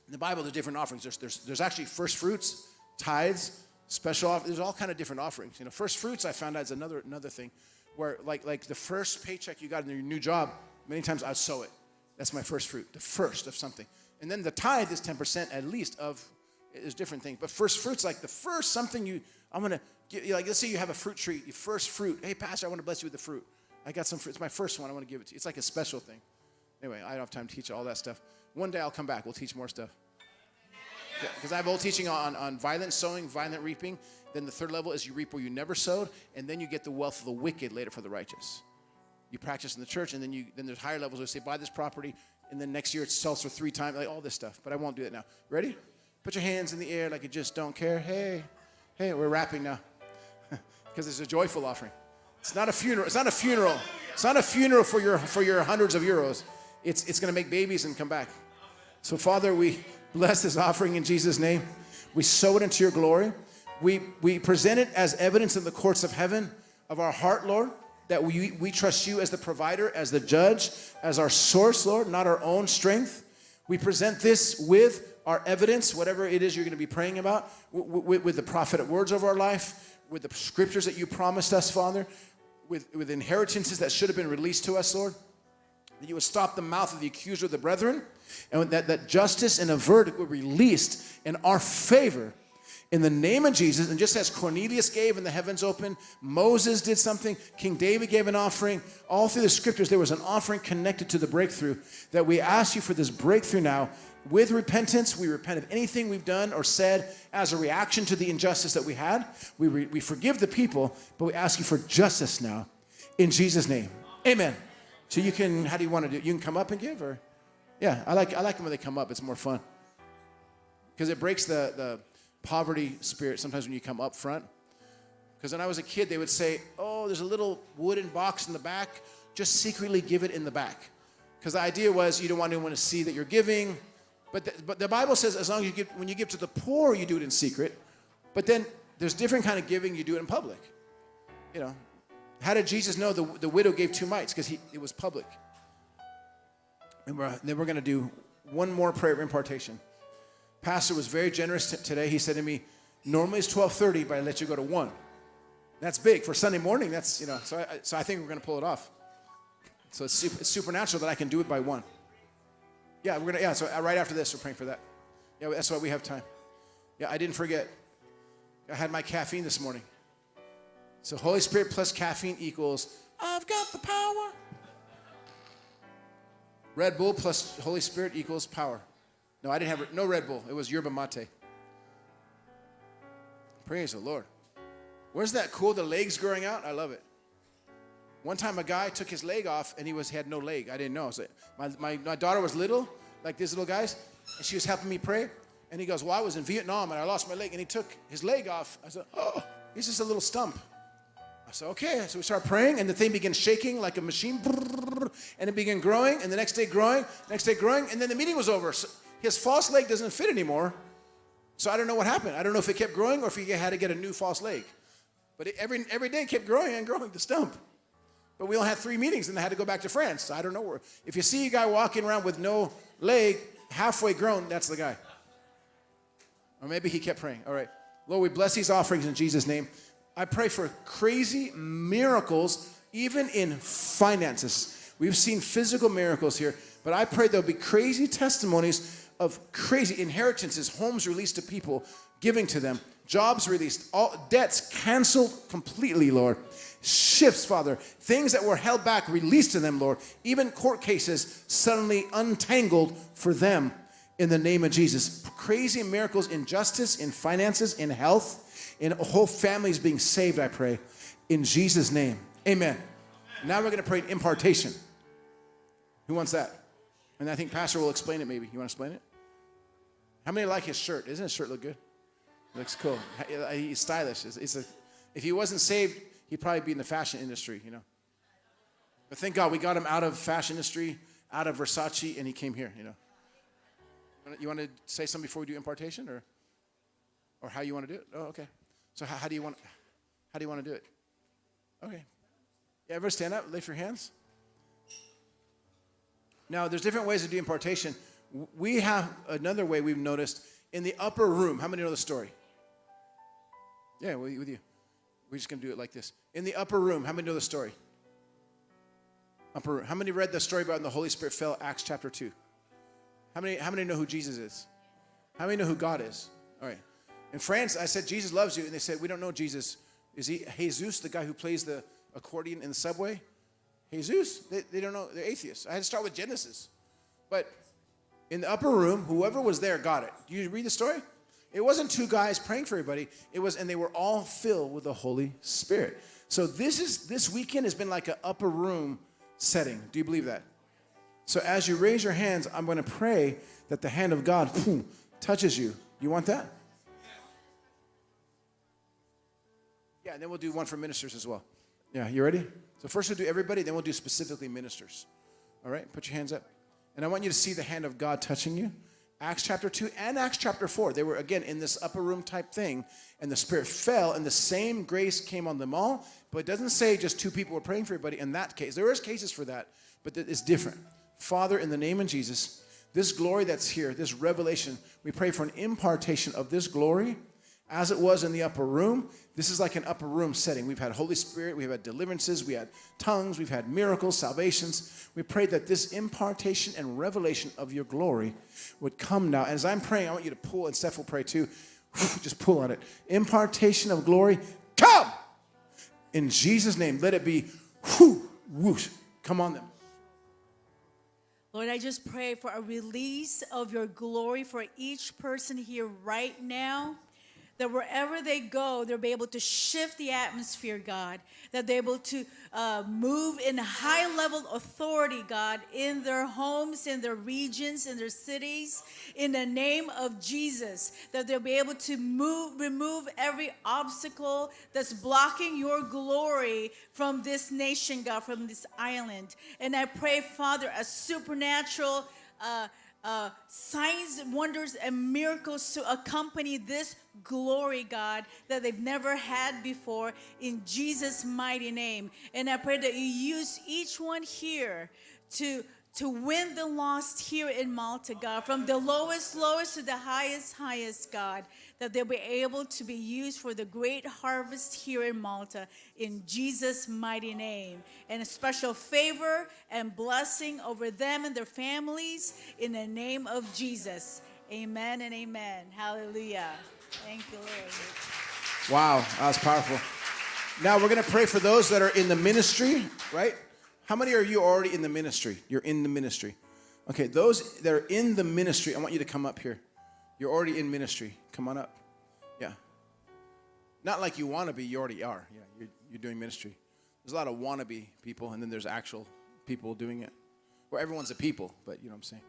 In the Bible, there's different offerings. There's actually first fruits, tithes, special offerings. There's all kind of different offerings. First fruits, I found out, is another thing where like the first paycheck you got in your new job, many times I'd sow it. That's my first fruit, the first of something. And then the tithe is 10% at least of, is different things. But first fruits, like the first something I'm going to give, let's say you have a fruit tree, your first fruit. Hey, Pastor, I want to bless you with the fruit. I got some fruit. It's my first one. I want to give it to you. It's like a special thing. Anyway, I don't have time to teach all that stuff. One day I'll come back. We'll teach more stuff. Because I have old teaching on violent sowing, violent reaping. Then the third level is you reap where you never sowed, and then you get the wealth of the wicked later for the righteous. You practice in the church, and then there's higher levels where say, buy this property, and then next year it sells for 3 times, like all this stuff. But I won't do that now. Ready? Put your hands in the air like you just don't care. Hey, we're rapping now. Because it's a joyful offering. It's not a funeral. It's not a funeral. It's not a funeral for your hundreds of euros. It's going to make babies and come back. So, Father, we bless this offering in Jesus' name. We sow it into your glory. We present it as evidence in the courts of heaven of our heart, Lord, that we trust you as the provider, as the judge, as our source, Lord, not our own strength. We present this with our evidence, whatever it is you're going to be praying about, with the prophetic words of our life, with the scriptures that you promised us, Father, with inheritances that should have been released to us, Lord. That you would stop the mouth of the accuser of the brethren, and that justice and a verdict were released in our favor in the name of Jesus. And just as Cornelius gave and the heavens opened, Moses did something, King David gave an offering, all through the scriptures there was an offering connected to the breakthrough, that we ask you for this breakthrough now. With repentance, we repent of anything we've done or said as a reaction to the injustice that we had. We forgive the people, but we ask you for justice now in Jesus' name. Amen. So you can, how do you want to do it? You can come up and give, or? Yeah, I like them when they come up. It's more fun. Because it breaks the poverty spirit sometimes when you come up front. Because when I was a kid, they would say, oh, there's a little wooden box in the back. Just secretly give it in the back. Because the idea was you don't want anyone to see that you're giving. But the Bible says as long as you give, when you give to the poor, you do it in secret. But then there's different kind of giving, you do it in public. You know, how did Jesus know the widow gave 2 mites? Because it was public. And then we're going to do one more prayer of impartation. Pastor was very generous today. He said to me, normally it's 12:30, but I let you go to 1. That's big for Sunday morning. That's, you know, so I think we're going to pull it off. So it's supernatural that I can do it by 1. Yeah, we're gonna. Yeah, so right after this, we're praying for that. Yeah, that's why we have time. Yeah, I didn't forget. I had my caffeine this morning. So Holy Spirit plus caffeine equals I've got the power. Red Bull plus Holy Spirit equals power. No, I didn't have no Red Bull. It was yerba mate. Praise the Lord. Where's that cool? The legs growing out. I love it. One time a guy took his leg off and he had no leg. I didn't know. So my daughter was little, like these little guys, and she was helping me pray. And he goes, well, I was in Vietnam and I lost my leg. And he took his leg off. I said, oh, he's just a little stump. I said, okay. So we started praying and the thing began shaking like a machine. And it began growing, and the next day growing, and then the meeting was over. So his false leg doesn't fit anymore. So I don't know what happened. I don't know if it kept growing or if he had to get a new false leg. But every day it kept growing and growing, the stump. But we only had 3 meetings, and I had to go back to France. So I don't know where. If you see a guy walking around with no leg, halfway grown, that's the guy. Or maybe he kept praying. All right. Lord, we bless these offerings in Jesus' name. I pray for crazy miracles, even in finances. We've seen physical miracles here, but I pray there'll be crazy testimonies of crazy inheritances, homes released to people, giving to them, jobs released, all debts canceled completely, Lord. Shifts, Father, things that were held back, released to them, Lord. Even court cases suddenly untangled for them in the name of Jesus. Crazy miracles in justice, in finances, in health, in whole families being saved, I pray, in Jesus' name. Amen. Now we're going to pray impartation. Who wants that? And I think Pastor will explain it maybe. You want to explain it? How many like his shirt? Doesn't his shirt look good? It looks cool. He's stylish. If he wasn't saved, he'd probably be in the fashion industry, you know. But thank God we got him out of fashion industry, out of Versace, and he came here, you know. You want to say something before we do impartation, or how you want to do it? Oh, okay. So how do you want to do it? Okay. Yeah, everybody stand up, lift your hands. Now, there's different ways to do impartation. We have another way we've noticed in the upper room. How many know the story? Yeah, with you. We're just going to do it like this. In the upper room, how many know the story? Upper room. How many read the story about when the Holy Spirit fell, Acts chapter 2? How many know who Jesus is? How many know who God is? All right. In France, I said, Jesus loves you. And they said, we don't know Jesus. Is he Jesus, the guy who plays the accordion in the subway? Jesus? They don't know. They're atheists. I had to start with Genesis. But In the upper room, whoever was there got it. Do you read the story? It wasn't two guys praying for everybody. And they were all filled with the Holy Spirit. So this weekend has been like an upper room setting. Do you believe that? So as you raise your hands, I'm going to pray that the hand of God touches you. You want that? Yeah, and then we'll do one for ministers as well. Yeah, you ready? So first we'll do everybody, then we'll do specifically ministers. All right, put your hands up. And I want you to see the hand of God touching you. Acts chapter 2 and Acts chapter 4. They were, again, in this upper room type thing, and the Spirit fell, and the same grace came on them all. But it doesn't say just two people were praying for everybody in that case. There is cases for that, but it's different. Father, in the name of Jesus, this glory that's here, this revelation, we pray for an impartation of this glory as it was in the upper room. This is like an upper room setting. We've had Holy Spirit, we've had deliverances, we had tongues, we've had miracles, salvations. We pray that this impartation and revelation of your glory would come now. As I'm praying, I want you to pull, and Steph will pray too. Just pull on it. Impartation of glory, come! In Jesus' name, let it be whoosh. Come on them. Lord, I just pray for a release of your glory for each person here right now, that wherever they go, they'll be able to shift the atmosphere, God, that they're able to move in high-level authority, God, in their homes, in their regions, in their cities, in the name of Jesus, that they'll be able to remove every obstacle that's blocking your glory from this nation, God, from this island. And I pray, Father, a supernatural signs, wonders, and miracles to accompany this glory, God, that they've never had before, in Jesus' mighty name. And I pray that you use each one here to win the lost here in Malta, God, from the lowest to the highest, God, that they'll be able to be used for the great harvest here in Malta, in Jesus' mighty name. And a special favor and blessing over them and their families, in the name of Jesus. Amen and amen. Hallelujah. Thank you, Lord. Wow, that was powerful. Now we're going to pray for those that are in the ministry, right? How many are you already in the ministry? You're in the ministry. Okay, those that are in the ministry, I want you to come up here. You're already in ministry. Come on up. Yeah. Not like you want to be, you already are. Yeah, you're doing ministry. There's a lot of wannabe people, and then there's actual people doing it. Well, everyone's a people, but you know what I'm saying.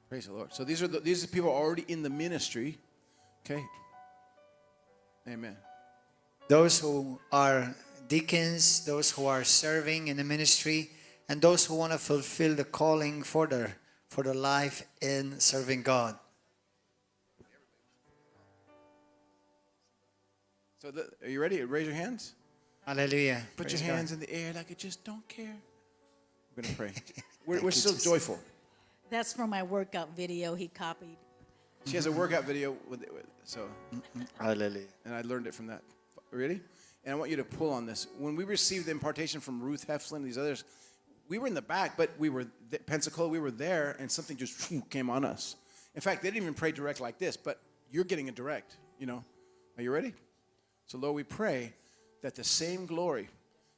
Praise the Lord. So these are people already in the ministry. Okay. Amen. Those who are deacons, those who are serving in the ministry, and those who want to fulfill the calling for their life in serving God. So are you ready? Raise your hands. Hallelujah. Put Praise your hands God. in the air like you just don't care. We're going to pray. We're still joyful. That's from my workout video he copied. She has a workout video, so, Hallelujah. and I learned it from that. Ready? And I want you to pull on this. When we received the impartation from Ruth Heflin and these others, we were in the back, but Pensacola, we were there, and something just came on us. In fact, they didn't even pray direct like this, but you're getting it direct, you know. Are you ready? So, Lord, we pray that the same glory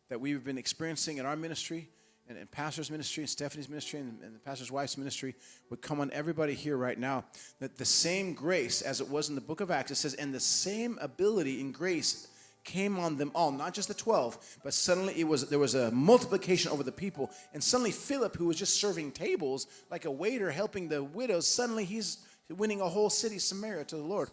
that we've been experiencing in our ministry, and pastor's ministry, and Stephanie's ministry, and the pastor's wife's ministry would come on everybody here right now. That the same grace, as it was in the book of Acts, it says, and the same ability and grace came on them all, not just the 12, but suddenly there was a multiplication over the people. And suddenly Philip, who was just serving tables, like a waiter helping the widows, suddenly he's winning a whole city, Samaria, to the Lord.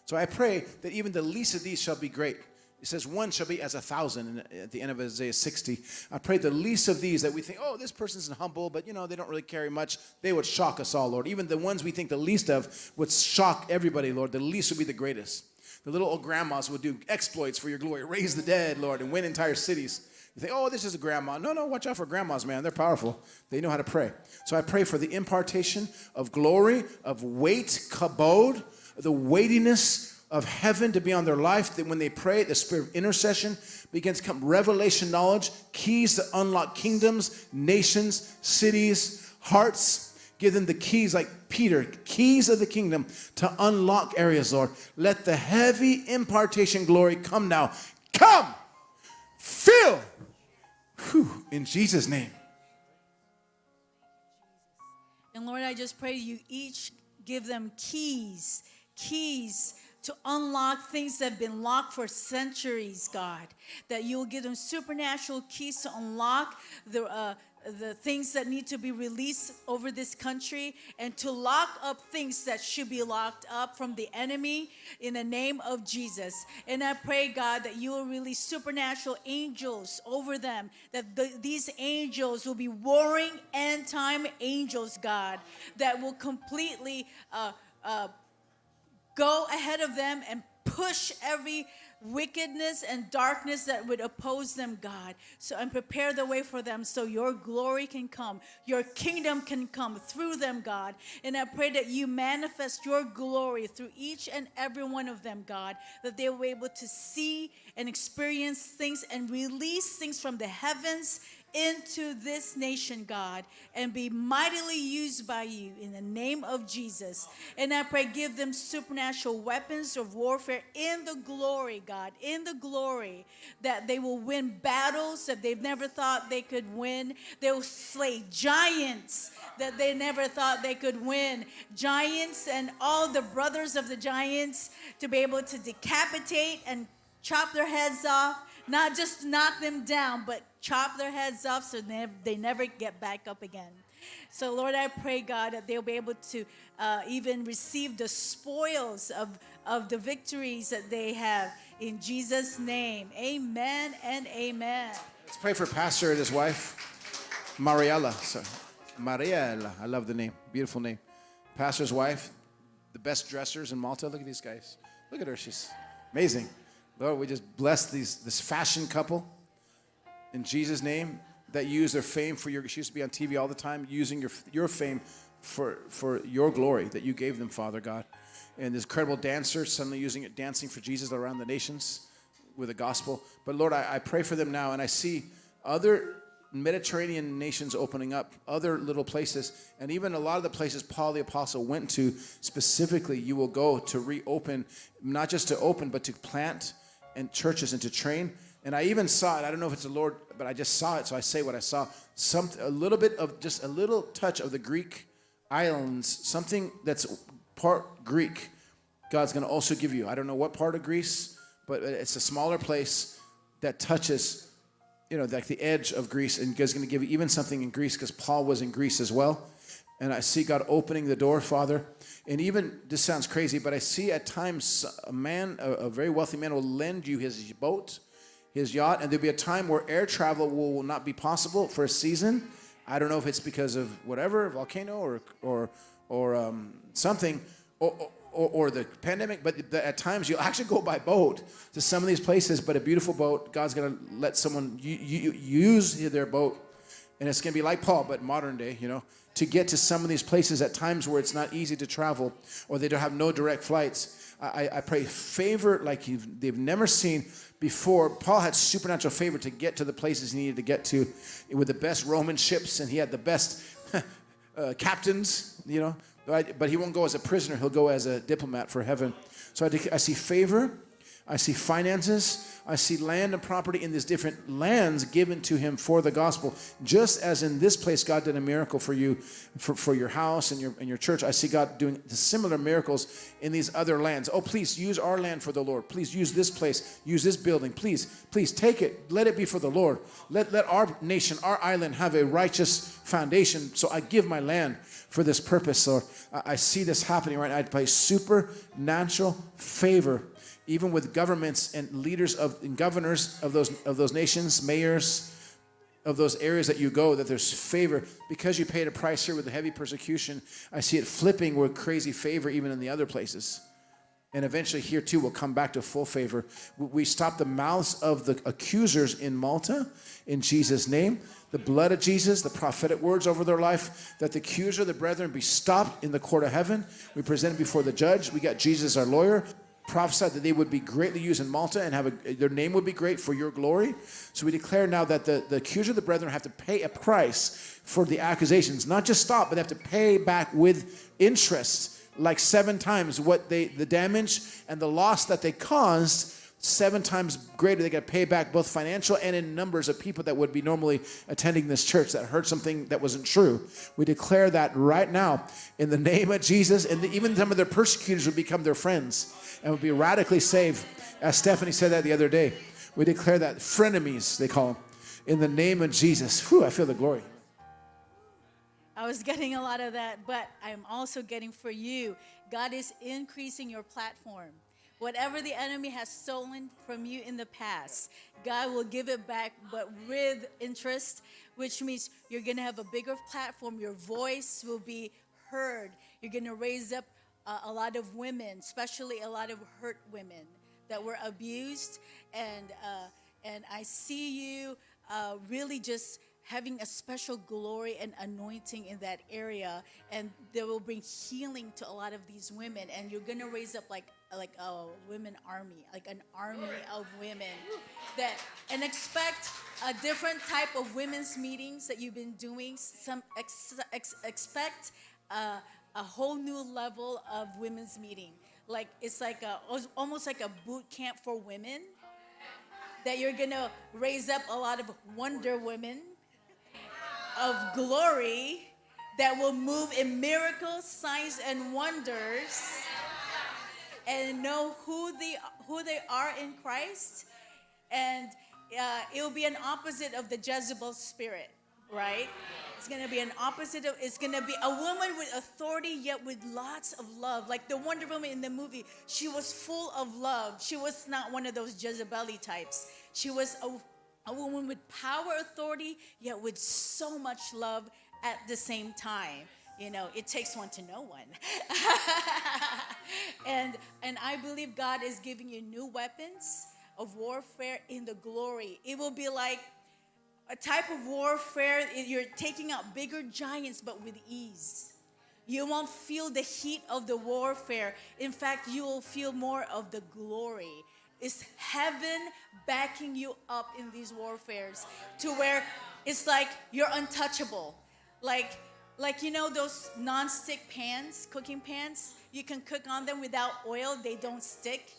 So I pray that even the least of these shall be great. It says one shall be as 1,000 at the end of Isaiah 60. I pray the least of these that we think, oh, this person's humble, but, you know, they don't really carry much. They would shock us all, Lord. Even the ones we think the least of would shock everybody, Lord. The least would be the greatest. The little old grandmas would do exploits for your glory, raise the dead, Lord, and win entire cities. You think, oh, this is a grandma. No, watch out for grandmas, man. They're powerful. They know how to pray. So I pray for the impartation of glory, of weight, kabod, the weightiness of heaven to be on their life, that when they pray, the spirit of intercession begins to come, revelation knowledge, keys to unlock kingdoms, nations, cities, hearts. Give them the keys like Peter, keys of the kingdom to unlock areas, Lord. Let the heavy impartation glory come now. Come! Fill! Whew, in Jesus' name. And Lord, I just pray you each give them keys to unlock things that have been locked for centuries, God. That you will give them supernatural keys to unlock the things that need to be released over this country, and to lock up things that should be locked up from the enemy in the name of Jesus. And I pray, God, that you will release supernatural angels over them, that these angels will be warring end-time angels, God, that will completely go ahead of them and push every wickedness and darkness that would oppose them, God. So, and prepare the way for them so your glory can come, your kingdom can come through them, God. And I pray that you manifest your glory through each and every one of them, God, that they will be able to see and experience things and release things from the heavens into this nation, God, and be mightily used by you in the name of Jesus. And I pray, give them supernatural weapons of warfare in the glory, God, in the glory, that they will win battles that they've never thought they could win. They will slay giants that they never thought they could win. Giants and all the brothers of the giants, to be able to decapitate and chop their heads off, not just knock them down, but chop their heads off so they never get back up again. So, Lord, I pray, God, that they'll be able to even receive the spoils of the victories that they have. In Jesus' name, amen and amen. Let's pray for Pastor and his wife, Mariella. Sorry. Mariella, I love the name. Beautiful name. Pastor's wife, the best dressers in Malta. Look at these guys. Look at her. She's amazing. Lord, we just bless this fashion couple in Jesus' name that use their fame for your. She used to be on TV all the time, using your fame for your glory that you gave them, Father God. And this incredible dancer suddenly using it, dancing for Jesus around the nations with the gospel. But Lord, I pray for them now, and I see other Mediterranean nations opening up, other little places, and even a lot of the places Paul the Apostle went to specifically, you will go to reopen, not just to open, but to plant and churches and to train. And I even saw it, I don't know if it's the Lord, but I just saw it, so I say what I saw. A little bit of, just a little touch of the Greek islands, something that's part Greek, God's going to also give you. I don't know what part of Greece, but it's a smaller place that touches, like the edge of Greece, and God's going to give you even something in Greece, because Paul was in Greece as well. And I see God opening the door, Father. And even, this sounds crazy, but I see at times a very wealthy man will lend you his boat, his yacht, and there'll be a time where air travel will not be possible for a season. I don't know if it's because of whatever, volcano or something, or the pandemic, but at times you'll actually go by boat to some of these places, but a beautiful boat. God's going to let someone use their boat, and it's going to be like Paul, but modern day, to get to some of these places at times where it's not easy to travel, or they don't have no direct flights. I pray favor like they've never seen before. Paul had supernatural favor to get to the places he needed to get to with the best Roman ships, and he had the best captains, but he won't go as a prisoner. He'll go as a diplomat for heaven. So I see favor. I see finances. I see land and property in these different lands given to him for the gospel. Just as in this place, God did a miracle for you, for your house and your church. I see God doing the similar miracles in these other lands. Oh, please use our land for the Lord. Please use this place. Use this building. Please take it. Let it be for the Lord. Let our nation, our island, have a righteous foundation. So I give my land for this purpose. So I see this happening right now. I play supernatural favor, even with governments and leaders and governors of those nations, mayors of those areas that you go, that there's favor. Because you paid a price here with the heavy persecution, I see it flipping with crazy favor even in the other places. And eventually here too will come back to full favor. We stop the mouths of the accusers in Malta in Jesus' name. The blood of Jesus, the prophetic words over their life, that the accuser, the brethren, be stopped in the court of heaven. We present it before the judge. We got Jesus, our lawyer, prophesied that they would be greatly used in Malta and their name would be great for your glory. So we declare now that the accuser of the brethren have to pay a price for the accusations. Not just stop, but they have to pay back with interest, like 7 times what the damage and the loss that they caused 7 times greater. They get paid back both financial and in numbers of people that would be normally attending this church that heard something that wasn't true. We declare that right now in the name of Jesus, and even some of their persecutors would become their friends and would be radically saved. As Stephanie said that the other day, we declare that frenemies, they call them, in the name of Jesus. Whew, I feel the glory. I was getting a lot of that, but I'm also getting for you. God is increasing your platform. Whatever the enemy has stolen from you in the past, God will give it back, but with interest, which means you're going to have a bigger platform. Your voice will be heard. You're going to raise up a lot of women, especially a lot of hurt women that were abused. And I see you really just having a special glory and anointing in that area, and they will bring healing to a lot of these women, and you're gonna raise up like a women army, like an army of women and expect a different type of women's meetings that you've been doing. Expect a whole new level of women's meeting. Like it's like almost like a boot camp for women, that you're gonna raise up a lot of Wonder Women of glory that will move in miracles, signs, and wonders, and know who they are in Christ. And it will be an opposite of the Jezebel spirit, right? It's going to be an opposite of, it's going to be a woman with authority, yet with lots of love. Like the Wonder Woman in the movie, she was full of love. She was not one of those Jezebel types. She was a woman with power, authority, yet with so much love at the same time. You know, it takes one to know one. And I believe God is giving you new weapons of warfare in the glory. It will be like a type of warfare. You're taking out bigger giants, but with ease. You won't feel the heat of the warfare. In fact, you will feel more of the glory. It's heaven backing you up in these warfares to where it's like you're untouchable. Like you know those non-stick pans, cooking pans? You can cook on them without oil, they don't stick.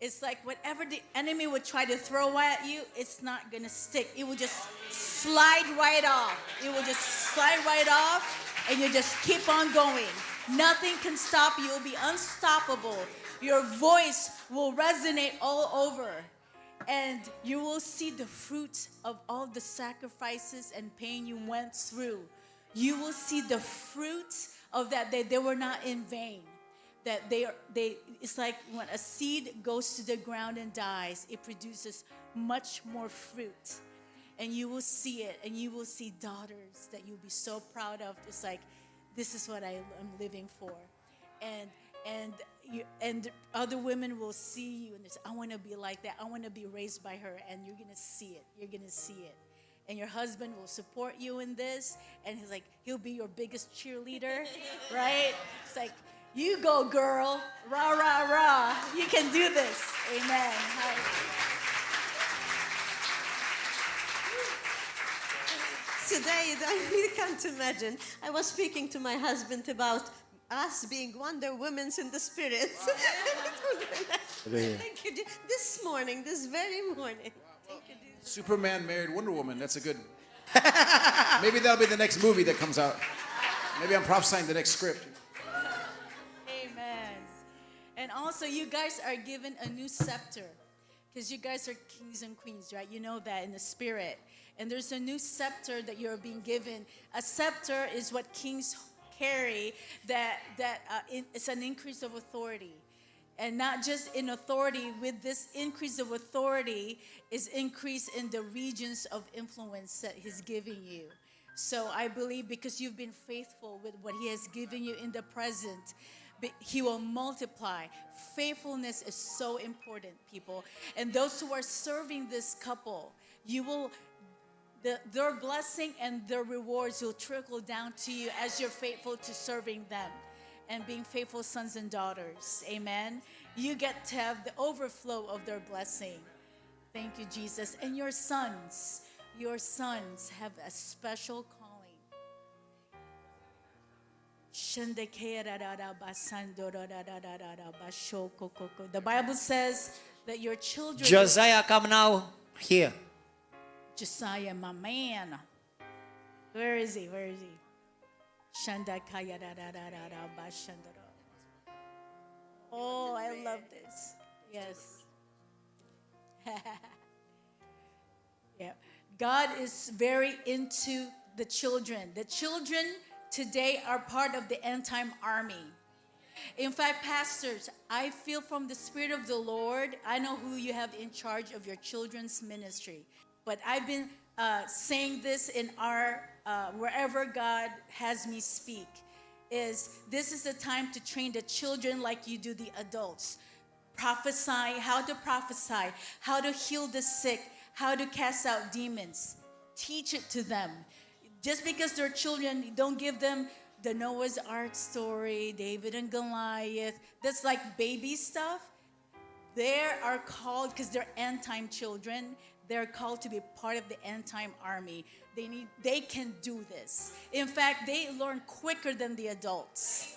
It's like whatever the enemy would try to throw at you, it's not gonna stick. It will just slide right off. It will just slide right off, and you just keep on going. Nothing can stop you. You'll be unstoppable. Your voice will resonate all over, and you will see the fruit of all the sacrifices and pain you went through. You will see the fruit of that. They were not in vain. That it's like when a seed goes to the ground and dies, it produces much more fruit. And you will see it, and you will see daughters that you'll be so proud of. It's like, this is what I am living for. And other women will see you and they say, I want to be like that. I want to be raised by her. And you're going to see it. You're going to see it. And your husband will support you in this. And he's like, he'll be your biggest cheerleader, right? It's like, you go, girl. Rah, rah, rah. You can do this. Amen. Today, I really can't imagine. I was speaking to my husband about us being Wonder Womens in the spirit. Thank you. This morning, this very morning. Thank you, Jesus. Superman married Wonder Woman. That's a good. Maybe that'll be the next movie that comes out. Maybe I'm prophesying the next script. Amen. And also, you guys are given a new scepter, because you guys are kings and queens, right? You know that in the spirit. And there's a new scepter that you're being given. A scepter is what kings carry, it's an increase of authority. And not just in authority, with this increase of authority is increase in the regions of influence that he's giving you. So I believe because you've been faithful with what he has given you in the present, he will multiply. Faithfulness is so important, people. And those who are serving this couple, their blessing and their rewards will trickle down to you as you're faithful to serving them and being faithful sons and daughters. Amen. You get to have the overflow of their blessing. Thank you, Jesus. And your sons have a special calling. The Bible says that your children. Josiah, come now here. Josiah, my man. Where is he? Where is he? Oh, I love this. Yes. Yeah. God is very into the children. The children today are part of the end time army. In fact, pastors, I feel from the Spirit of the Lord, I know who you have in charge of your children's ministry. But I've been saying this in our, wherever God has me speak, is this is the time to train the children like you do the adults. Prophesy, how to heal the sick, how to cast out demons. Teach it to them. Just because they're children, don't give them the Noah's Ark story, David and Goliath. That's like baby stuff. They are called, because they're end-time children, they're called to be part of the end-time army. They can do this. In fact, they learn quicker than the adults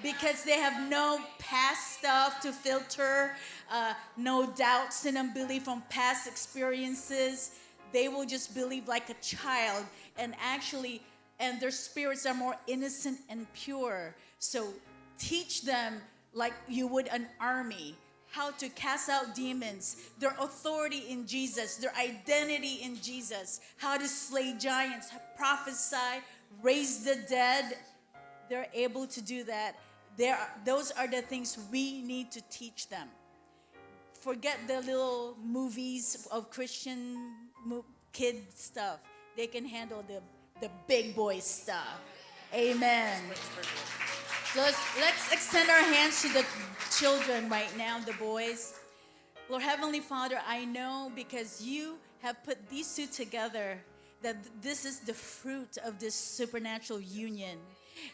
because they have no past stuff to filter, no doubts and unbelief from past experiences. They will just believe like a child, and their spirits are more innocent and pure. So teach them like you would an army, how to cast out demons, their authority in Jesus, their identity in Jesus, how to slay giants, prophesy, raise the dead. They're able to do that. Those are the things we need to teach them. Forget the little movies of Christian kid stuff. They can handle the big boy stuff. Amen. So let's extend our hands to the children right now, the boys. Lord Heavenly Father, I know because you have put these two together that this is the fruit of this supernatural union.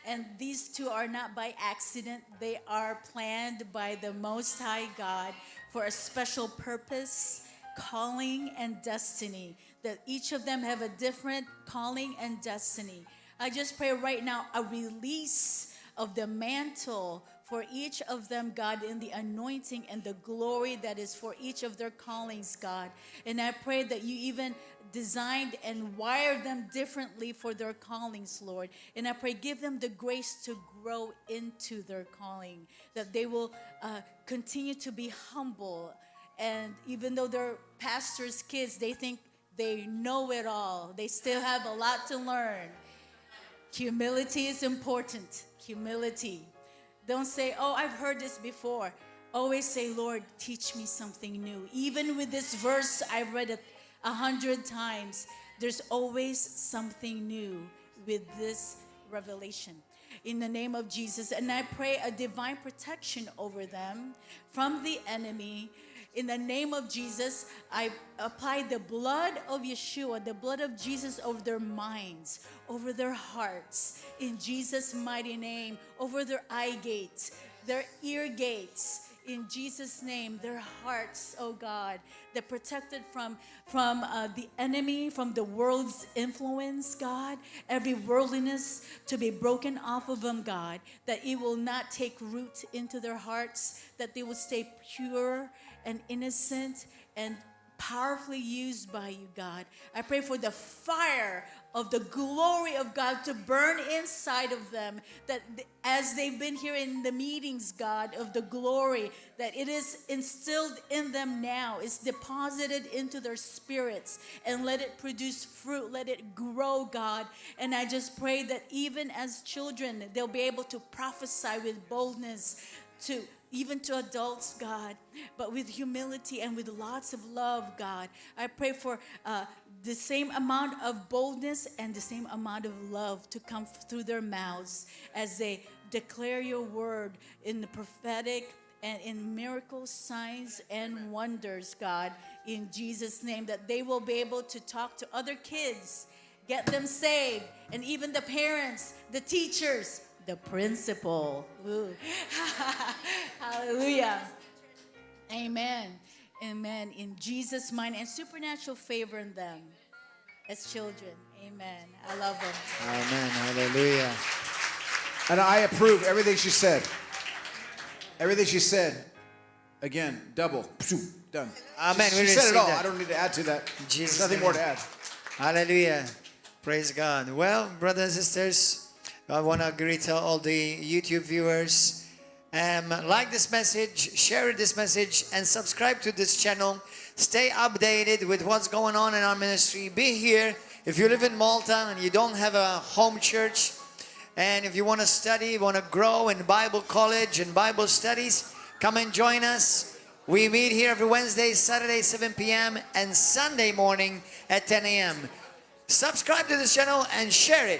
And these two are not by accident. They are planned by the Most High God for a special purpose, calling, and destiny. That each of them have a different calling and destiny. I just pray right now a release of the mantle for each of them, God, in the anointing and the glory that is for each of their callings, God. And I pray that you even designed and wired them differently for their callings, Lord. And I pray give them the grace to grow into their calling, that they will continue to be humble. And even though they're pastors' kids, they think they know it all. They still have a lot to learn. Humility is important. Humility. Don't say, oh, I've heard this before. Always say, Lord, teach me something new. Even with this verse, I've read it 100 times. There's always something new with this revelation. In the name of Jesus. And I pray a divine protection over them from the enemy. In the name of Jesus, I apply the blood of Yeshua, the blood of Jesus over their minds, over their hearts, in Jesus' mighty name, over their eye gates, their ear gates, in Jesus' name, their hearts, oh God, they're protected from the enemy, from the world's influence, God, every worldliness to be broken off of them, God, that it will not take root into their hearts, that they will stay pure and innocent and powerfully used by you, God. I pray for the fire of the glory of God to burn inside of them, that as they've been here in the meetings, God, of the glory, that it is instilled in them now, it's deposited into their spirits, and let it produce fruit, let it grow, God. And I just pray that even as children, they'll be able to prophesy with boldness even to adults, God, but with humility and with lots of love, God. I pray for the same amount of boldness and the same amount of love to come through their mouths as they declare your word in the prophetic and in miracles, signs, and wonders, God, in Jesus' name, that they will be able to talk to other kids, get them saved, and even the parents, the teachers, the principal. Ooh. Hallelujah. Amen. Amen. In Jesus' mind, and supernatural favor in them as children. Amen. I love them. Amen. Hallelujah. And I approve everything she said. Everything she said. Again, double. Done. Amen. She We said it receive all. that. I don't need to add to that. Jesus' There's nothing name. more to add. Hallelujah. Praise God. Well, brothers and sisters, I want to greet all the YouTube viewers. Like this message, share this message, and subscribe to this channel. Stay updated with what's going on in our ministry. Be here. If you live in Malta and you don't have a home church, and if you want to study, want to grow in Bible college and Bible studies, come and join us. We meet here every Wednesday, Saturday, 7 p.m. and Sunday morning at 10 a.m. Subscribe to this channel and share it.